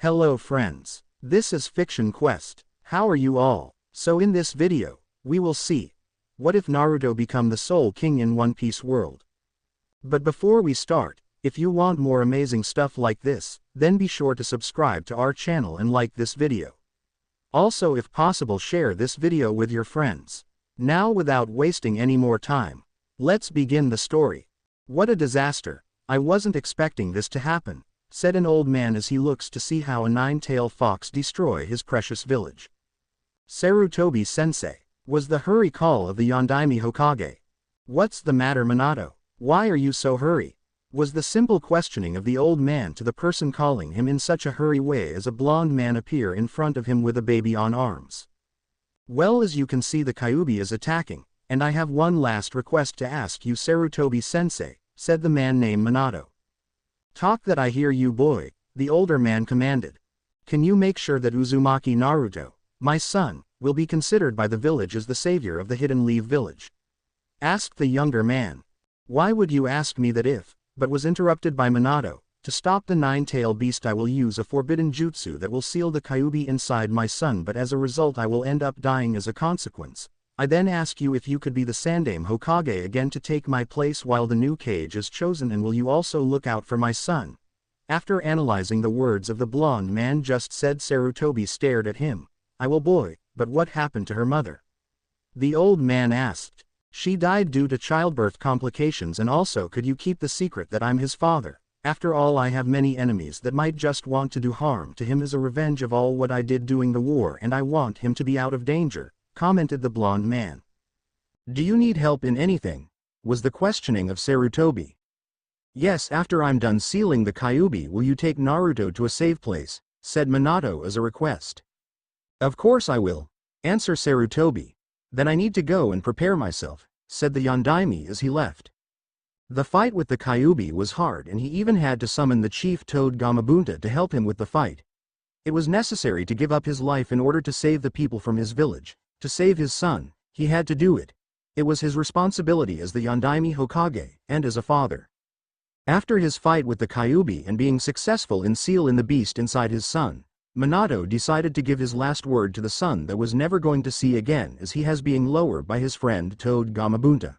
Hello friends. This is Fiction Quest. How are you all? So in this video, we will see, what if Naruto become the sole king in One Piece world? But before we start, if you want more amazing stuff like this, then be sure to subscribe to our channel and like this video. Also if possible share this video with your friends. Now without wasting any more time, let's begin the story. What a disaster, I wasn't expecting this to happen, said an old man as he looks to see how a nine-tailed fox destroy his precious village. Sarutobi-sensei, was the hurry call of the Yondaime Hokage. What's the matter Minato? Why are you so hurry? Was the simple questioning of the old man to the person calling him in such a hurry way as a blond man appear in front of him with a baby on arms. Well, as you can see the Kyuubi is attacking, and I have one last request to ask you Sarutobi-sensei, said the man named Minato. Talk that I hear you boy, the older man commanded. Can you make sure that Uzumaki Naruto, my son, will be considered by the village as the savior of the Hidden Leaf village? Asked the younger man. Why would you ask me that if, but was interrupted by Minato, to stop the nine-tailed beast I will use a forbidden jutsu that will seal the Kyuubi inside my son, but as a result I will end up dying as a consequence. I then ask you if you could be the Sandaime Hokage again to take my place while the new cage is chosen, and will you also look out for my son? After analyzing the words of the blonde man just said, Sarutobi stared at him. I will boy, but what happened to her mother? The old man asked. She died due to childbirth complications, and also could you keep the secret that I'm his father? After all, I have many enemies that might just want to do harm to him as a revenge of all what I did during the war, and I want him to be out of danger, commented the blonde man. Do you need help in anything? Was the questioning of Sarutobi. Yes, after I'm done sealing the Kyuubi will you take Naruto to a safe place, said Minato as a request. Of course I will, answer Sarutobi. Then I need to go and prepare myself, said the Yondaime as he left. The fight with the Kyuubi was hard, and he even had to summon the chief Toad Gamabunta to help him with the fight. It was necessary to give up his life in order to save the people from his village. To save his son, he had to do it. It was his responsibility as the Yondaime Hokage, and as a father. After his fight with the Kyuubi and being successful in sealing the beast inside his son, Minato decided to give his last word to the son that was never going to see again, as he has being lowered by his friend Toad Gamabunta.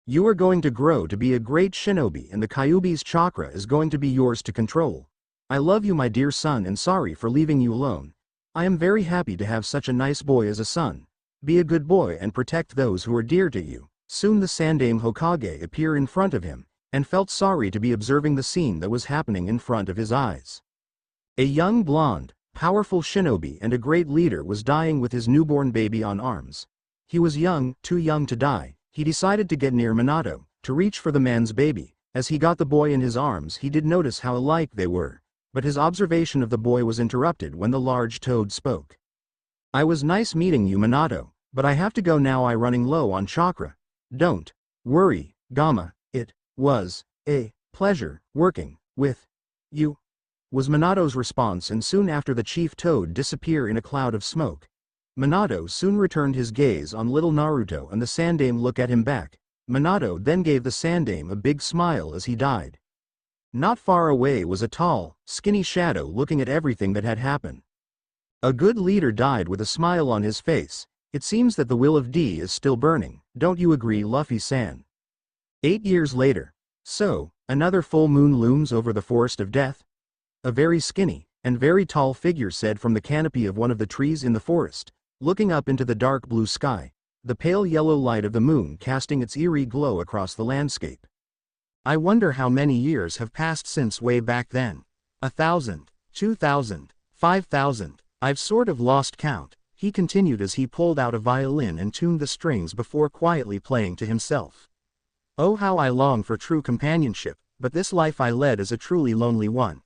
You are going to grow to be a great shinobi, and the Kyuubi's chakra is going to be yours to control. I love you my dear son, and sorry for leaving you alone. I am very happy to have such a nice boy as a son. Be a good boy and protect those who are dear to you. Soon the Sandaime Hokage appeared in front of him, and felt sorry to be observing the scene that was happening in front of his eyes. A young blonde, powerful shinobi and a great leader was dying with his newborn baby on arms. He was young, too young to die. He decided to get near Minato, to reach for the man's baby. As he got the boy in his arms, he did notice how alike they were. But his observation of the boy was interrupted when the large toad spoke. I was nice meeting you Minato, but I have to go now. I running low on chakra. Don't worry, Gamma, it was a pleasure working with you, was Minato's response, and soon after the chief toad disappeared in a cloud of smoke. Minato soon returned his gaze on little Naruto, and the Sandaime looked at him back. Minato then gave the Sandaime a big smile as he died. Not far away was a tall, skinny shadow looking at everything that had happened. A good leader died with a smile on his face. It seems that the will of D is still burning, don't you agree Luffy-san? 8 years later. So, another full moon looms over the forest of death? A very skinny, and very tall figure said from the canopy of one of the trees in the forest, looking up into the dark blue sky, the pale yellow light of the moon casting its eerie glow across the landscape. I wonder how many years have passed since way back then. 1,000, 2,000, 5,000, I've sort of lost count, he continued as he pulled out a violin and tuned the strings before quietly playing to himself. Oh, how I long for true companionship, but this life I led is a truly lonely one.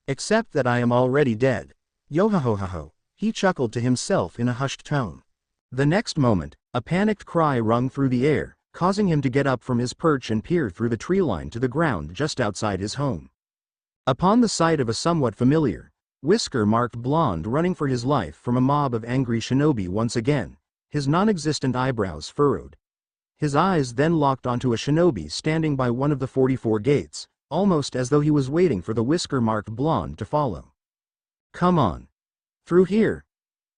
Except that I am already dead. Yo-ho-ho-ho-ho, he chuckled to himself in a hushed tone. The next moment, a panicked cry rung through the air, causing him to get up from his perch and peer through the tree line to the ground just outside his home. Upon the sight of a somewhat familiar, whisker-marked blonde running for his life from a mob of angry shinobi once again, his non-existent eyebrows furrowed. His eyes then locked onto a shinobi standing by one of the 44 gates, almost as though he was waiting for the whisker-marked blonde to follow. Come on. Through here.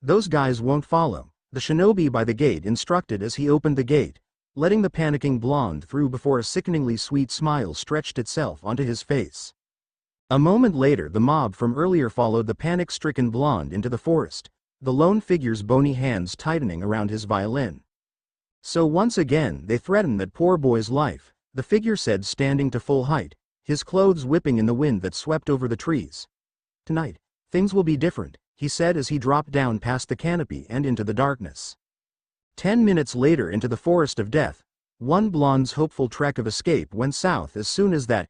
Those guys won't follow, the shinobi by the gate instructed as he opened the gate, letting the panicking blonde through before a sickeningly sweet smile stretched itself onto his face. A moment later the mob from earlier followed the panic-stricken blonde into the forest, the lone figure's bony hands tightening around his violin. So once again they threatened that poor boy's life, the figure said, standing to full height, his clothes whipping in the wind that swept over the trees. Tonight, things will be different, he said as he dropped down past the canopy and into the darkness. 10 minutes later into the forest of death, one blonde's hopeful trek of escape went south as soon as that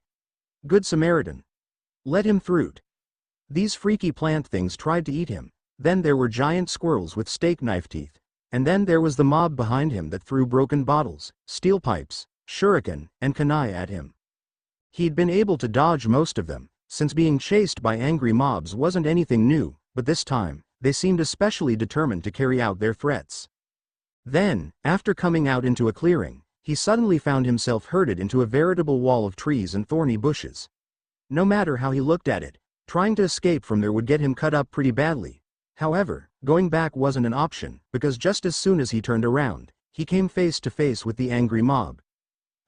Good Samaritan let him through. These freaky plant things tried to eat him, then there were giant squirrels with steak knife teeth, and then there was the mob behind him that threw broken bottles, steel pipes, shuriken, and kunai at him. He'd been able to dodge most of them, since being chased by angry mobs wasn't anything new, but this time, they seemed especially determined to carry out their threats. Then, after coming out into a clearing, he suddenly found himself herded into a veritable wall of trees and thorny bushes. No matter how he looked at it, trying to escape from there would get him cut up pretty badly. However, going back wasn't an option, because just as soon as he turned around, he came face to face with the angry mob.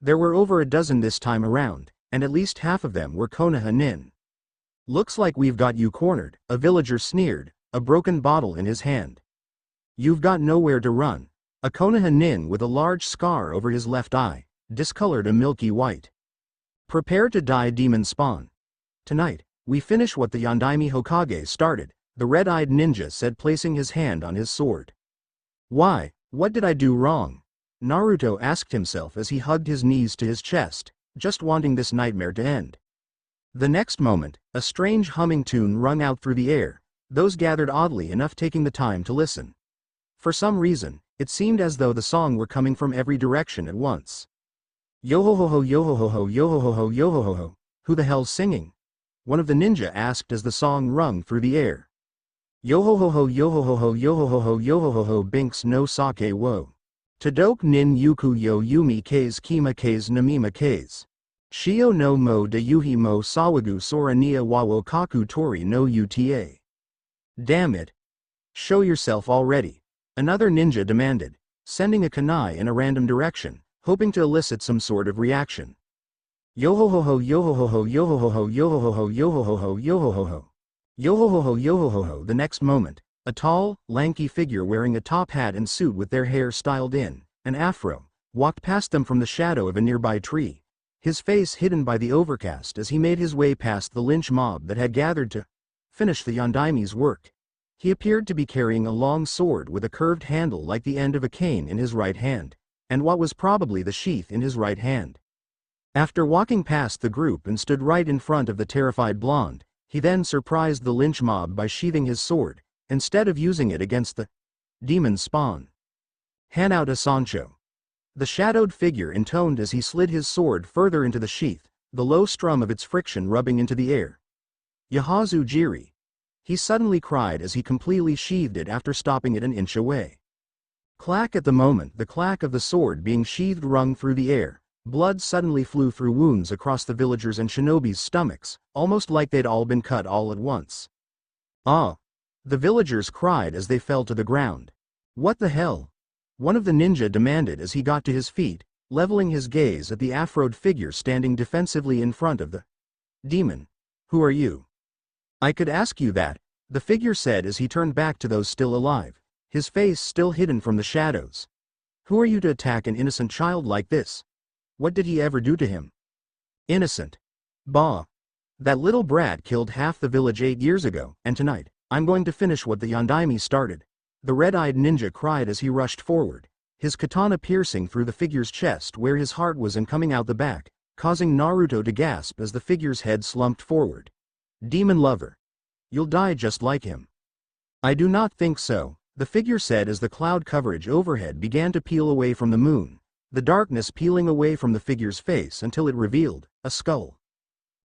There were over a dozen this time around, and at least half of them were Konoha nin. Looks like we've got you cornered, a villager sneered, a broken bottle in his hand. You've got nowhere to run. A Konoha nin with a large scar over his left eye, discolored a milky white. Prepare to die, demon spawn. Tonight, we finish what the Yondaime Hokage started, the red-eyed ninja said, placing his hand on his sword. Why, what did I do wrong? Naruto asked himself as he hugged his knees to his chest, just wanting this nightmare to end. The next moment, a strange humming tune rung out through the air, those gathered oddly enough taking the time to listen. For some reason, it seemed as though the song were coming from every direction at once. Yo-ho-ho-ho, yo-ho-ho-ho, yo-ho-ho-ho, yo-ho-ho-ho, who the hell's singing? One of the ninja asked as the song rung through the air. Yo-ho-ho-ho, yo-ho-ho-ho, yo-ho-ho-ho, yo-ho-ho-ho, binks no sake wo. Tadok nin yuku yo yumi kase kima kase namima kase. Shio no mo de yuhi mo sawagu sora nia wawo kaku tori no uta. Damn it. Show yourself already. Another ninja demanded, sending a kunai in a random direction, hoping to elicit some sort of reaction. Yo-ho-ho-ho, yo-ho-ho-ho, yo-ho-ho-ho, yo-ho-ho-ho, yo-ho-ho-ho, yo-ho-ho-ho. Yo-ho-ho-ho, yo-ho-ho-ho. The next moment, a tall, lanky figure wearing a top hat and suit with their hair styled in an afro, walked past them from the shadow of a nearby tree, his face hidden by the overcast as he made his way past the lynch mob that had gathered to finish the Yondaime's work. He appeared to be carrying a long sword with a curved handle like the end of a cane in his right hand, and what was probably the sheath in his right hand. After walking past the group and stood right in front of the terrified blonde, he then surprised the lynch mob by sheathing his sword, instead of using it against the demon spawn. Hanauta Sancho. The shadowed figure intoned as he slid his sword further into the sheath, the low strum of its friction rubbing into the air. Yahazu Jiri. He suddenly cried as he completely sheathed it after stopping it an inch away. Clack! At the moment the clack of the sword being sheathed rung through the air, blood suddenly flew through wounds across the villagers' and shinobi's stomachs, almost like they'd all been cut all at once. Ah! The villagers cried as they fell to the ground. What the hell? One of the ninja demanded as he got to his feet, leveling his gaze at the afroed figure standing defensively in front of the demon. Who are you? I could ask you that, the figure said as he turned back to those still alive, his face still hidden from the shadows. Who are you to attack an innocent child like this? What did he ever do to him? Innocent. Bah. That little brat killed half the village 8 years ago, and tonight, I'm going to finish what the Yondaime started. The red-eyed ninja cried as he rushed forward, his katana piercing through the figure's chest where his heart was and coming out the back, causing Naruto to gasp as the figure's head slumped forward. Demon lover. You'll die just like him. I do not think so, the figure said as the cloud coverage overhead began to peel away from the moon, the darkness peeling away from the figure's face until it revealed a skull.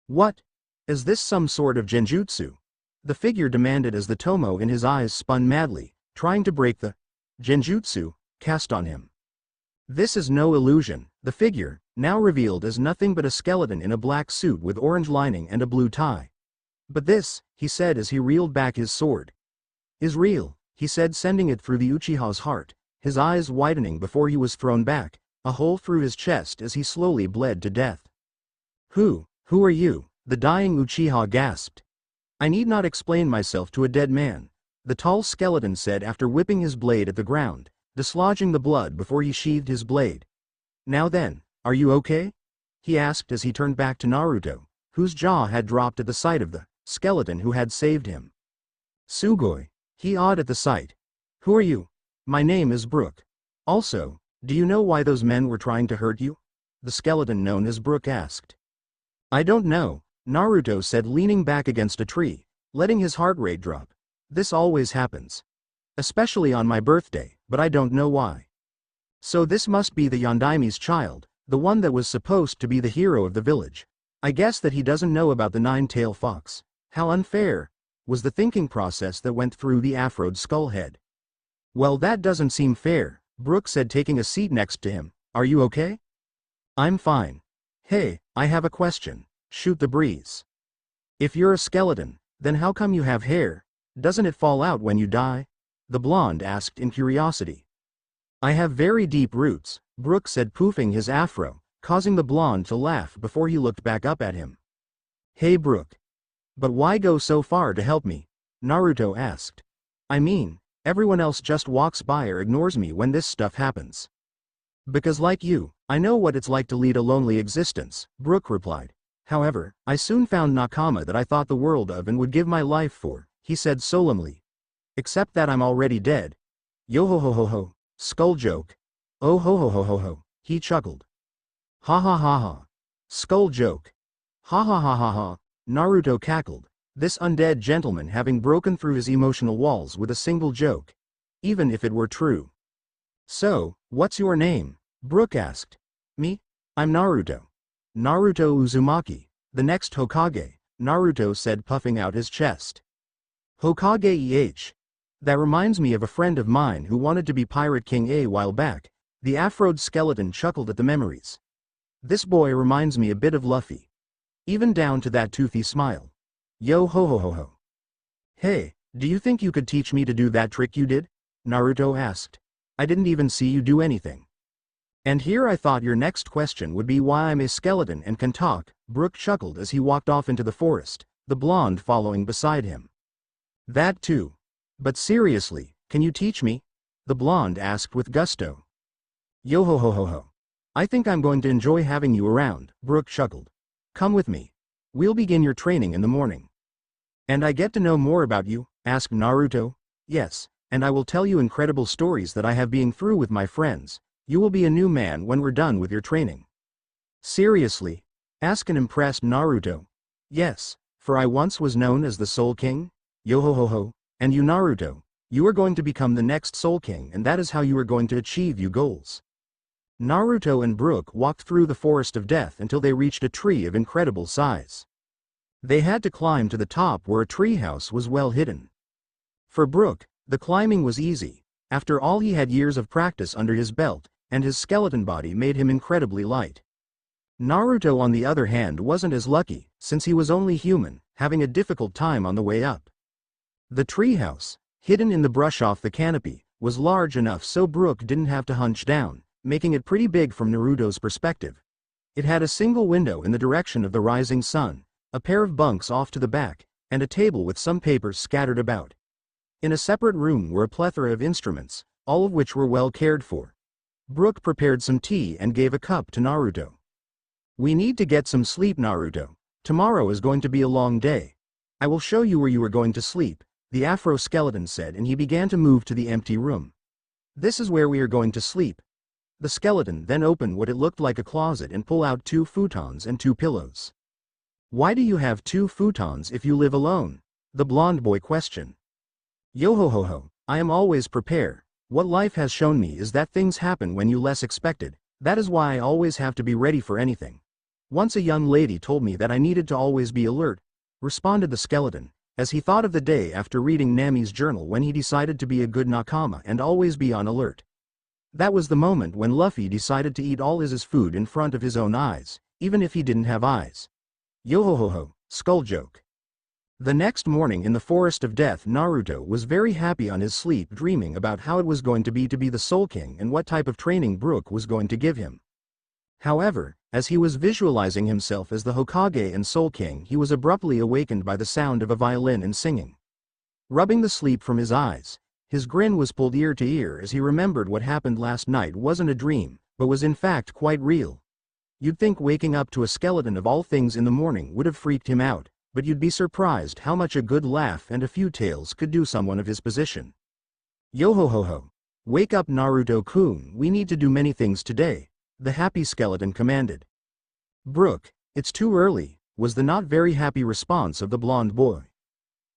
What? Is this some sort of genjutsu? The figure demanded as the tomo in his eyes spun madly, trying to break the genjutsu cast on him. This is no illusion, the figure, now revealed as nothing but a skeleton in a black suit with orange lining and a blue tie. But this, he said as he reeled back his sword, is real, he said, sending it through the Uchiha's heart, his eyes widening before he was thrown back, a hole through his chest as he slowly bled to death. Who are you? The dying Uchiha gasped. I need not explain myself to a dead man, the tall skeleton said after whipping his blade at the ground, dislodging the blood before he sheathed his blade. Now then, are you okay? He asked as he turned back to Naruto, whose jaw had dropped at the sight of the skeleton who had saved him. Sugoi. He awed at the sight. Who are you? My name is Brook. Also, do you know why those men were trying to hurt you? The skeleton known as Brook asked. I don't know, Naruto said, leaning back against a tree, letting his heart rate drop. This always happens. Especially on my birthday, but I don't know why. So this must be the Yondaimi's child, the one that was supposed to be the hero of the village. I guess that he doesn't know about the nine-tailed fox. How unfair, was the thinking process that went through the afroed skull head. Well, that doesn't seem fair, Brook said, taking a seat next to him. Are you okay? I'm fine. Hey, I have a question. Shoot the breeze. If you're a skeleton, then how come you have hair? Doesn't it fall out when you die? The blonde asked in curiosity. I have very deep roots, Brook said, poofing his afro, causing the blonde to laugh before he looked back up at him. Hey Brook. But why go so far to help me? Naruto asked. I mean, everyone else just walks by or ignores me when this stuff happens. Because like you, I know what it's like to lead a lonely existence, Brook replied. However, I soon found Nakama that I thought the world of and would give my life for, he said solemnly. Except that I'm already dead. Yo ho ho ho ho, skull joke. Oh ho ho ho ho ho, he chuckled. Ha ha ha ha. Skull joke. Ha ha ha ha ha, Naruto cackled, this undead gentleman having broken through his emotional walls with a single joke. Even if it were true. So, what's your name? Brook asked. Me? I'm Naruto. Naruto Uzumaki, the next Hokage, Naruto said, puffing out his chest. Hokage. That reminds me of a friend of mine who wanted to be Pirate King a while back. The afroed skeleton chuckled at the memories. This boy reminds me a bit of Luffy. Even down to that toothy smile. Yo ho ho ho ho. Hey, do you think you could teach me to do that trick you did? Naruto asked. I didn't even see you do anything. And here I thought your next question would be why I'm a skeleton and can talk, Brook chuckled as he walked off into the forest, the blonde following beside him. That too. But seriously, can you teach me? The blonde asked with gusto. Yo ho ho ho ho. I think I'm going to enjoy having you around, Brook chuckled. Come with me. We'll begin your training in the morning. And I get to know more about you? Asked Naruto. Yes, and I will tell you incredible stories that I have been through with my friends. You will be a new man when we're done with your training. Seriously? Asked an impressed Naruto. Yes, for I once was known as the Soul King. Yo ho ho ho. And you Naruto, you are going to become the next Soul King, and that is how you are going to achieve your goals. Naruto and Brook walked through the forest of death until they reached a tree of incredible size. They had to climb to the top where a treehouse was well hidden. For Brook, the climbing was easy. After all, he had years of practice under his belt, and his skeleton body made him incredibly light. Naruto, on the other hand, wasn't as lucky, since he was only human, having a difficult time on the way up. The treehouse, hidden in the brush off the canopy, was large enough so Brook didn't have to hunch down, making it pretty big from Naruto's perspective. It had a single window in the direction of the rising sun, a pair of bunks off to the back, and a table with some papers scattered about. In a separate room were a plethora of instruments, all of which were well cared for. Brook prepared some tea and gave a cup to Naruto. We need to get some sleep, Naruto. Tomorrow is going to be a long day. I will show you where you are going to sleep, the Afro skeleton said, and he began to move to the empty room. This is where we are going to sleep. The skeleton then opened what it looked like a closet and pulled out 2 futons and 2 pillows. Why do you have 2 futons if you live alone? The blonde boy questioned. Yo ho ho ho, I am always prepared. What life has shown me is that things happen when you least expect it. That is why I always have to be ready for anything. Once a young lady told me that I needed to always be alert, responded the skeleton, as he thought of the day after reading Nami's journal when he decided to be a good Nakama and always be on alert. That was the moment when Luffy decided to eat all his food in front of his own eyes, even if he didn't have eyes. Yo ho ho ho, skull joke. The next morning in the Forest of Death, Naruto was very happy on his sleep, dreaming about how it was going to be the Soul King and what type of training Brook was going to give him. However, as he was visualizing himself as the Hokage and Soul King, he was abruptly awakened by the sound of a violin and singing. Rubbing the sleep from his eyes, his grin was pulled ear to ear as he remembered what happened last night wasn't a dream, but was in fact quite real. You'd think waking up to a skeleton of all things in the morning would have freaked him out, but you'd be surprised how much a good laugh and a few tales could do someone of his position. Yo ho ho ho. Wake up, Naruto-kun, we need to do many things today, the happy skeleton commanded. Brook, it's too early, was the not very happy response of the blonde boy.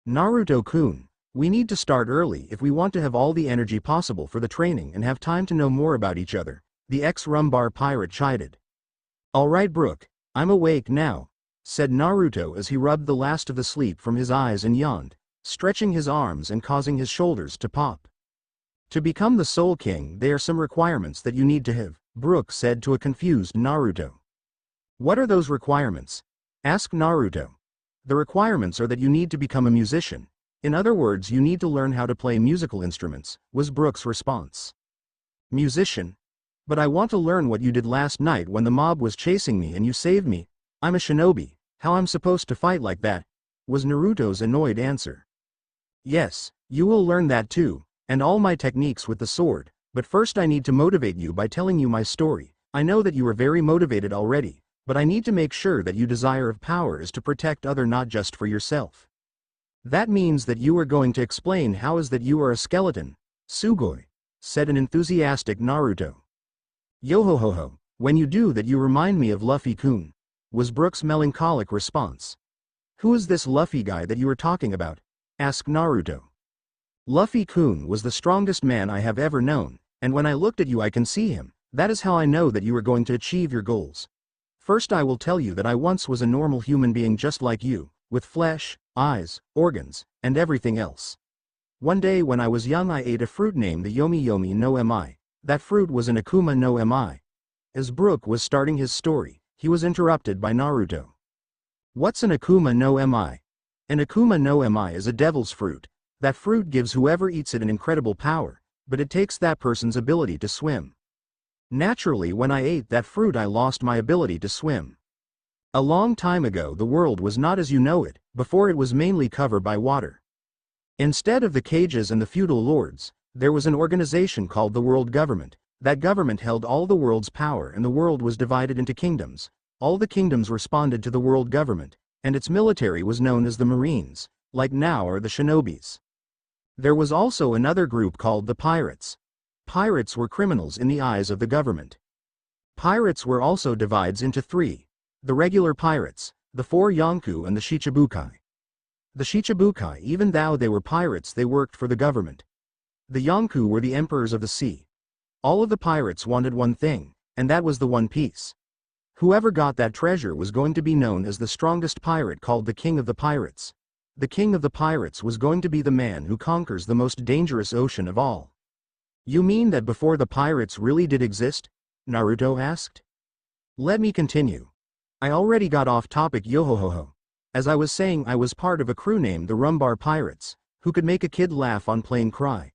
Naruto-kun, we need to start early if we want to have all the energy possible for the training and have time to know more about each other, the ex-rumbar pirate chided. Alright Brook, I'm awake now, said Naruto as he rubbed the last of the sleep from his eyes and yawned, stretching his arms and causing his shoulders to pop. To become the Soul King, there are some requirements that you need to have, Brook said to a confused Naruto. What are those requirements? Asked Naruto. The requirements are that you need to become a musician. In other words, you need to learn how to play musical instruments, was Brook's response. Musician? But I want to learn what you did last night when the mob was chasing me and you saved me. I'm a shinobi, how I'm supposed to fight like that? Was Naruto's annoyed answer. Yes, you will learn that too, and all my techniques with the sword, but first I need to motivate you by telling you my story. I know that you are very motivated already, but I need to make sure that your desire of power is to protect other, not just for yourself. That means that you are going to explain how is that you are a skeleton, Sugoi, said an enthusiastic Naruto. Yo ho ho ho, when you do that you remind me of Luffy-kun, was Brook's melancholic response. Who is this Luffy guy that you are talking about? Asked Naruto. Luffy-kun was the strongest man I have ever known, and when I looked at you I can see him. That is how I know that you are going to achieve your goals. First I will tell you that I once was a normal human being just like you, with flesh, eyes, organs, and everything else. One day when I was young I ate a fruit named the Yomi Yomi no Mi. That fruit was an Akuma no Mi. As Brook was starting his story, he was interrupted by Naruto. What's an Akuma no Mi? An Akuma no Mi is a devil's fruit. That fruit gives whoever eats it an incredible power, but it takes that person's ability to swim. Naturally, when I ate that fruit I lost my ability to swim. A long time ago the world was not as you know it, before it was mainly covered by water. Instead of the cages and the feudal lords, there was an organization called the world government. That government held all the world's power and the world was divided into kingdoms. All the kingdoms responded to the world government, and its military was known as the Marines, like now are the shinobis. There was also another group called the pirates. Pirates were criminals in the eyes of the government. Pirates were also divides into three: the regular pirates, the four Yonkou and the Shichibukai. The Shichibukai, even though they were pirates, they worked for the government. The Yonkou were the emperors of the sea. All of the pirates wanted one thing, and that was the One Piece. Whoever got that treasure was going to be known as the strongest pirate, called the King of the Pirates. The King of the Pirates was going to be the man who conquers the most dangerous ocean of all. You mean that before the pirates really did exist? Naruto asked. Let me continue. I already got off topic, yohohoho. As I was saying, I was part of a crew named the Rumbar Pirates, who could make a kid laugh on plain cry.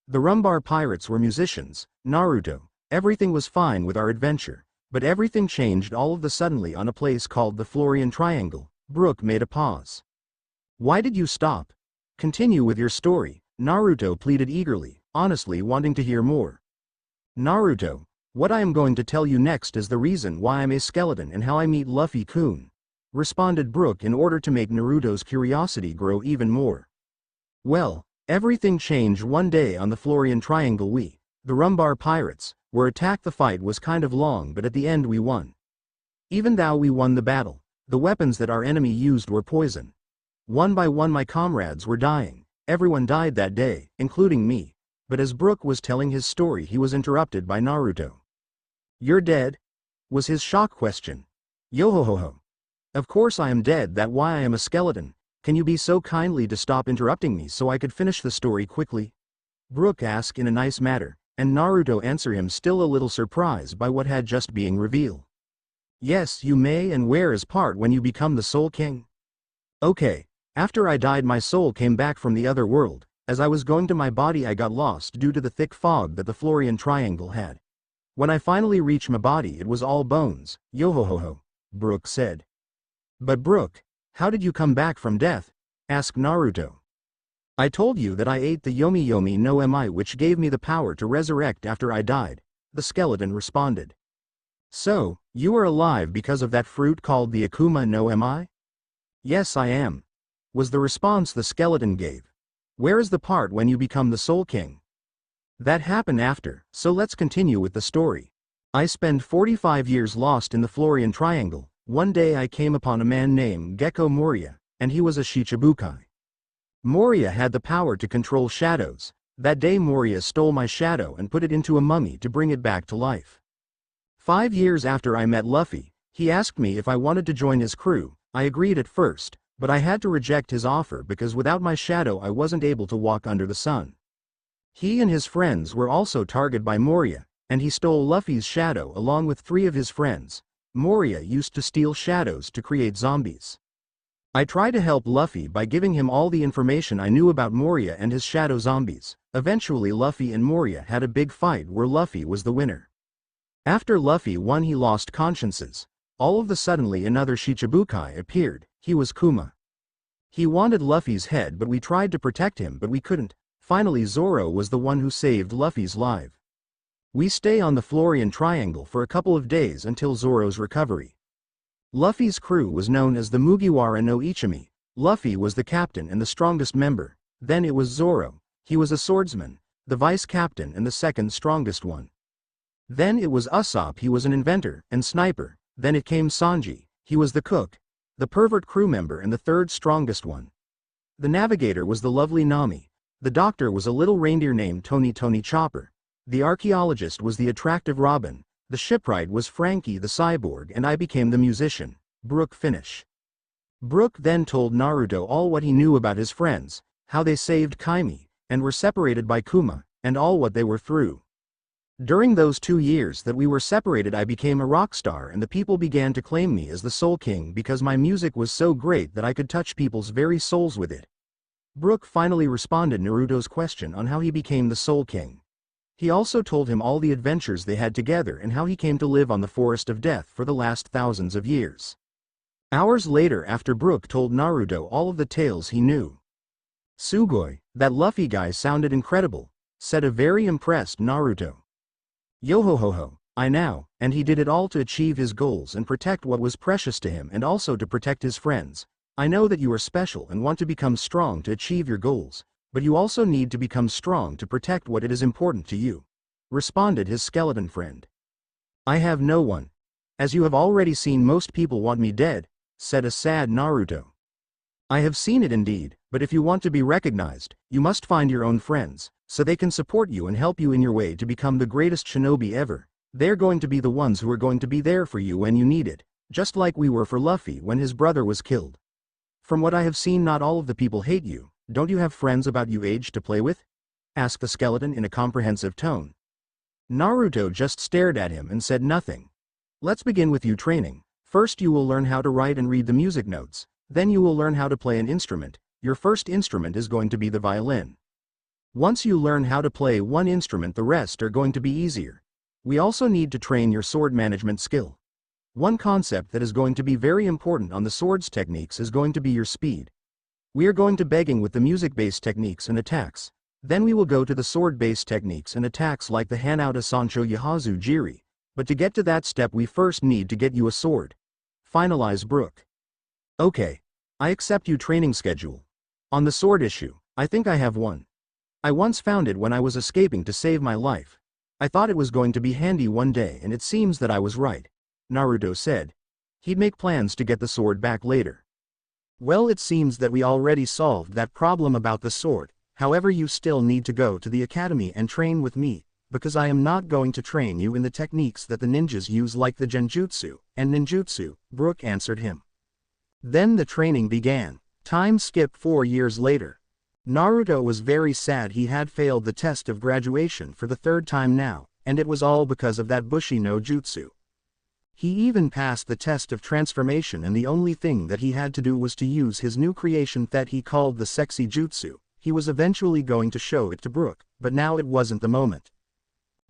The Rumbar Pirates were musicians, Naruto. Everything was fine with our adventure, but everything changed all of the suddenly on a place called the Florian Triangle. Brook made a pause. Why did you stop? Continue with your story, Naruto pleaded eagerly, honestly wanting to hear more. Naruto, what I am going to tell you next is the reason why I'm a skeleton and how I meet Luffy-kun, responded Brook in order to make Naruto's curiosity grow even more. Well, everything changed one day on the Florian Triangle. We, the Rumbar Pirates, were attacked. The fight was kind of long, but at the end we won. Even though we won the battle, the weapons that our enemy used were poison. One by one my comrades were dying. Everyone died that day, including me. But as Brook was telling his story he was interrupted by Naruto. You're dead? Was his shock question. Yohohoho. Of course I am dead, that's why I am a skeleton. Can you be so kindly to stop interrupting me so I could finish the story quickly? Brook asked in a nice manner, and Naruto answered him, still a little surprised by what had just been revealed. Yes, you may, and where is part when you become the Soul King? Okay, After I died my soul came back from the other world. As I was going to my body I got lost due to the thick fog that the Florian Triangle had. When I finally reached my body it was all bones, yo-ho-ho-ho, Brook said. But Brook, how did you come back from death? Asked Naruto. I told you that I ate the Yomi Yomi no Mi which gave me the power to resurrect after I died, the skeleton responded. So, you are alive because of that fruit called the Akuma no Mi? Yes I am, was the response the skeleton gave. Where is the part when you become the Soul King? That happened after, so let's continue with the story. I spent 45 years lost in the Florian Triangle. One day I came upon a man named Gecko Moria, and he was a Shichibukai. Moria had the power to control shadows. That day Moria stole my shadow and put it into a mummy to bring it back to life. 5 years after I met Luffy, he asked me if I wanted to join his crew. I agreed at first, but I had to reject his offer because without my shadow I wasn't able to walk under the sun. He and his friends were also targeted by Moria, and he stole Luffy's shadow along with 3 of his friends. Moria used to steal shadows to create zombies. I tried to help Luffy by giving him all the information I knew about Moria and his shadow zombies. Eventually Luffy and Moria had a big fight where Luffy was the winner. After Luffy won he lost consciences. All of a suddenly another Shichibukai appeared. He was Kuma. He wanted Luffy's head but we tried to protect him but we couldn't. Finally Zoro was the one who saved Luffy's life. We stay on the Florian Triangle for a couple of days until Zoro's recovery. Luffy's crew was known as the Mugiwara no Ichimi. Luffy was the captain and the strongest member. Then it was Zoro. He was a swordsman, the vice captain and the second strongest one. Then it was Usopp, he was an inventor and sniper. Then it came Sanji, he was the cook, the pervert crew member and the third strongest one. The navigator was the lovely Nami. The doctor was a little reindeer named Tony Chopper. The archaeologist was the attractive Robin. The shipwright was Frankie the cyborg and I became the musician. Brook finish. Brook then told Naruto all what he knew about his friends, how they saved Kaimi, and were separated by Kuma, and all what they were through. During those 2 years that we were separated I became a rock star and the people began to claim me as the Soul King because my music was so great that I could touch people's very souls with it. Brook finally responded Naruto's question on how he became the Soul King. He also told him all the adventures they had together and how he came to live on the Forest of Death for the last thousands of years. Hours later after Brook told Naruto all of the tales he knew. Sugoi, that Luffy guy sounded incredible, said a very impressed Naruto. Yo-ho-ho-ho, I know, and he did it all to achieve his goals and protect what was precious to him and also to protect his friends. I know that you are special and want to become strong to achieve your goals, but you also need to become strong to protect what it is important to you, responded his skeleton friend. I have no one. As you have already seen most people want me dead, said a sad Naruto. I have seen it indeed, but if you want to be recognized, you must find your own friends, so they can support you and help you in your way to become the greatest shinobi ever. They're going to be the ones who are going to be there for you when you need it, just like we were for Luffy when his brother was killed. From what I have seen not all of the people hate you. Don't you have friends about your age to play with? Asked the skeleton in a comprehensive tone. Naruto just stared at him and said nothing. Let's begin with you training. First you will learn how to write and read the music notes. Then you will learn how to play an instrument. Your first instrument is going to be the violin. Once you learn how to play one instrument the rest are going to be easier. We also need to train your sword management skill. One concept that is going to be very important on the swords techniques is going to be your speed. We are going to begging with the music-based techniques and attacks. Then we will go to the sword-based techniques and attacks like the Hanouta Sancho Yahazu Jiri. But to get to that step we first need to get you a sword. Finalize Brook. Okay. I accept you training schedule. On the sword issue, I think I have one. I once found it when I was escaping to save my life. I thought it was going to be handy one day and it seems that I was right. Naruto said. He'd make plans to get the sword back later. Well, it seems that we already solved that problem about the sword. However, you still need to go to the academy and train with me, because I am not going to train you in the techniques that the ninjas use like the genjutsu and ninjutsu, Brook answered him. Then the training began. Time skipped 4 years later. Naruto was very sad he had failed the test of graduation for the 3rd time now, and it was all because of that Bushi no Jutsu. He even passed the test of transformation, and the only thing that he had to do was to use his new creation that he called the sexy jutsu. He was eventually going to show it to Brook, but now it wasn't the moment.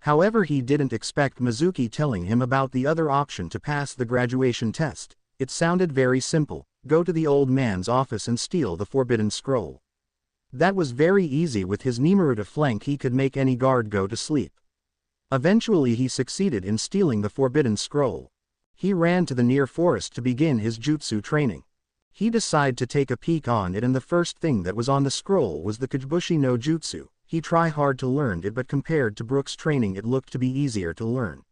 However, he didn't expect Mizuki telling him about the other option to pass the graduation test. It sounded very simple: go to the old man's office and steal the forbidden scroll. That was very easy. With his Naruto flank, he could make any guard go to sleep. Eventually he succeeded in stealing the forbidden scroll. He ran to the near forest to begin his jutsu training. He decided to take a peek on it, and the first thing that was on the scroll was the Kagebushi no Jutsu. He tried hard to learn it, but compared to Brook's training it looked to be easier to learn.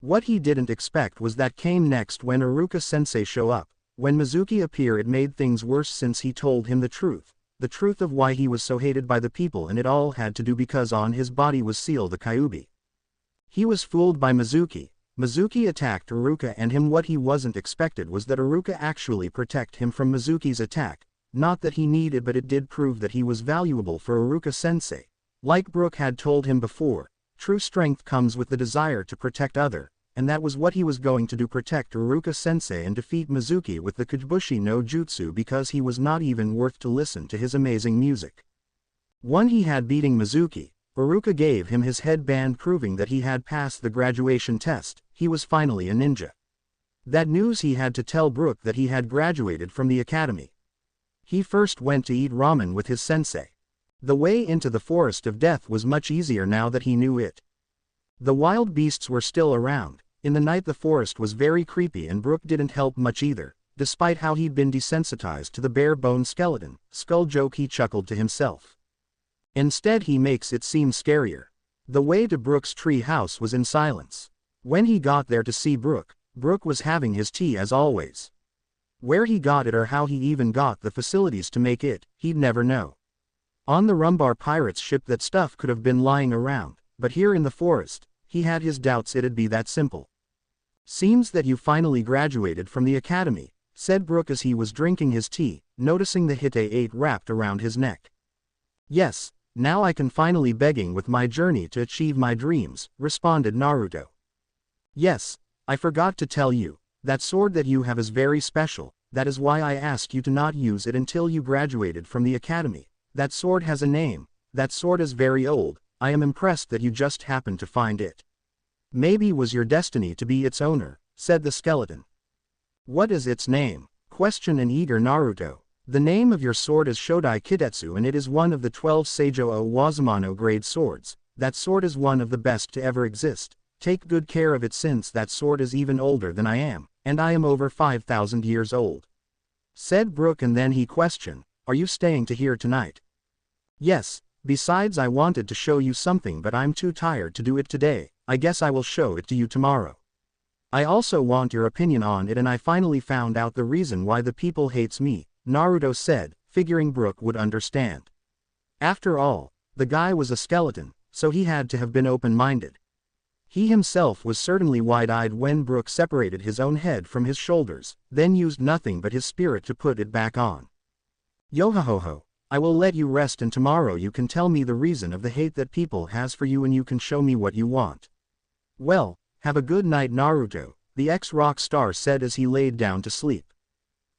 What he didn't expect was that came next when Iruka-sensei showed up. When Mizuki appeared, it made things worse since he told him the truth of why he was so hated by the people, and it all had to do because on his body was sealed the Kyuubi. He was fooled by Mizuki. Mizuki attacked Iruka and him. What he wasn't expected was that Iruka actually protect him from Mizuki's attack. Not that he needed, but it did prove that he was valuable for Iruka-sensei. Like Brook had told him before, true strength comes with the desire to protect other, and that was what he was going to do: protect Iruka-sensei and defeat Mizuki with the Kagebushi no Jutsu, because he was not even worth to listen to his amazing music. When he had beating Mizuki, Iruka gave him his headband, proving that he had passed the graduation test. He was finally a ninja. That news he had to tell Brook that he had graduated from the academy. He first went to eat ramen with his sensei. The way into the forest of death was much easier now that he knew it. The wild beasts were still around. In the night the forest was very creepy, and Brook didn't help much either. Despite how he'd been desensitized to the bare-bone skeleton skull joke, he chuckled to himself. Instead he makes it seem scarier. The way to Brook's tree house was in silence. When he got there to see Brook, Brook was having his tea as always. Where he got it or how he even got the facilities to make it, he'd never know. On the Rumbar pirate's ship that stuff could have been lying around, but here in the forest, he had his doubts it'd be that simple. "Seems that you finally graduated from the academy," said Brook as he was drinking his tea, noticing the Hite 8 wrapped around his neck. "Yes, now I can finally begin with my journey to achieve my dreams," responded Naruto. "Yes, I forgot to tell you, that sword that you have is very special. That is why I asked you to not use it until you graduated from the academy. That sword has a name. That sword is very old. I am impressed that you just happened to find it. Maybe it was your destiny to be its owner," said the skeleton. "What is its name?" questioned an eager Naruto. "The name of your sword is Shodai Kitetsu, and it is one of the 12 Seijo o Wazumano grade swords. That sword is one of the best to ever exist. Take good care of it, since that sword is even older than I am, and I am over 5,000 years old," said Brook, and then he questioned, "Are you staying to here tonight?" "Yes, besides I wanted to show you something, but I'm too tired to do it today. I guess I will show it to you tomorrow. I also want your opinion on it, and I finally found out the reason why the people hates me," Naruto said, figuring Brook would understand. After all, the guy was a skeleton, so he had to have been open-minded. He himself was certainly wide-eyed when Brook separated his own head from his shoulders, then used nothing but his spirit to put it back on. "Yo-ho-ho-ho, I will let you rest, and tomorrow you can tell me the reason of the hate that people has for you, and you can show me what you want." "Well, have a good night, Naruto," the ex-rock star said as he laid down to sleep.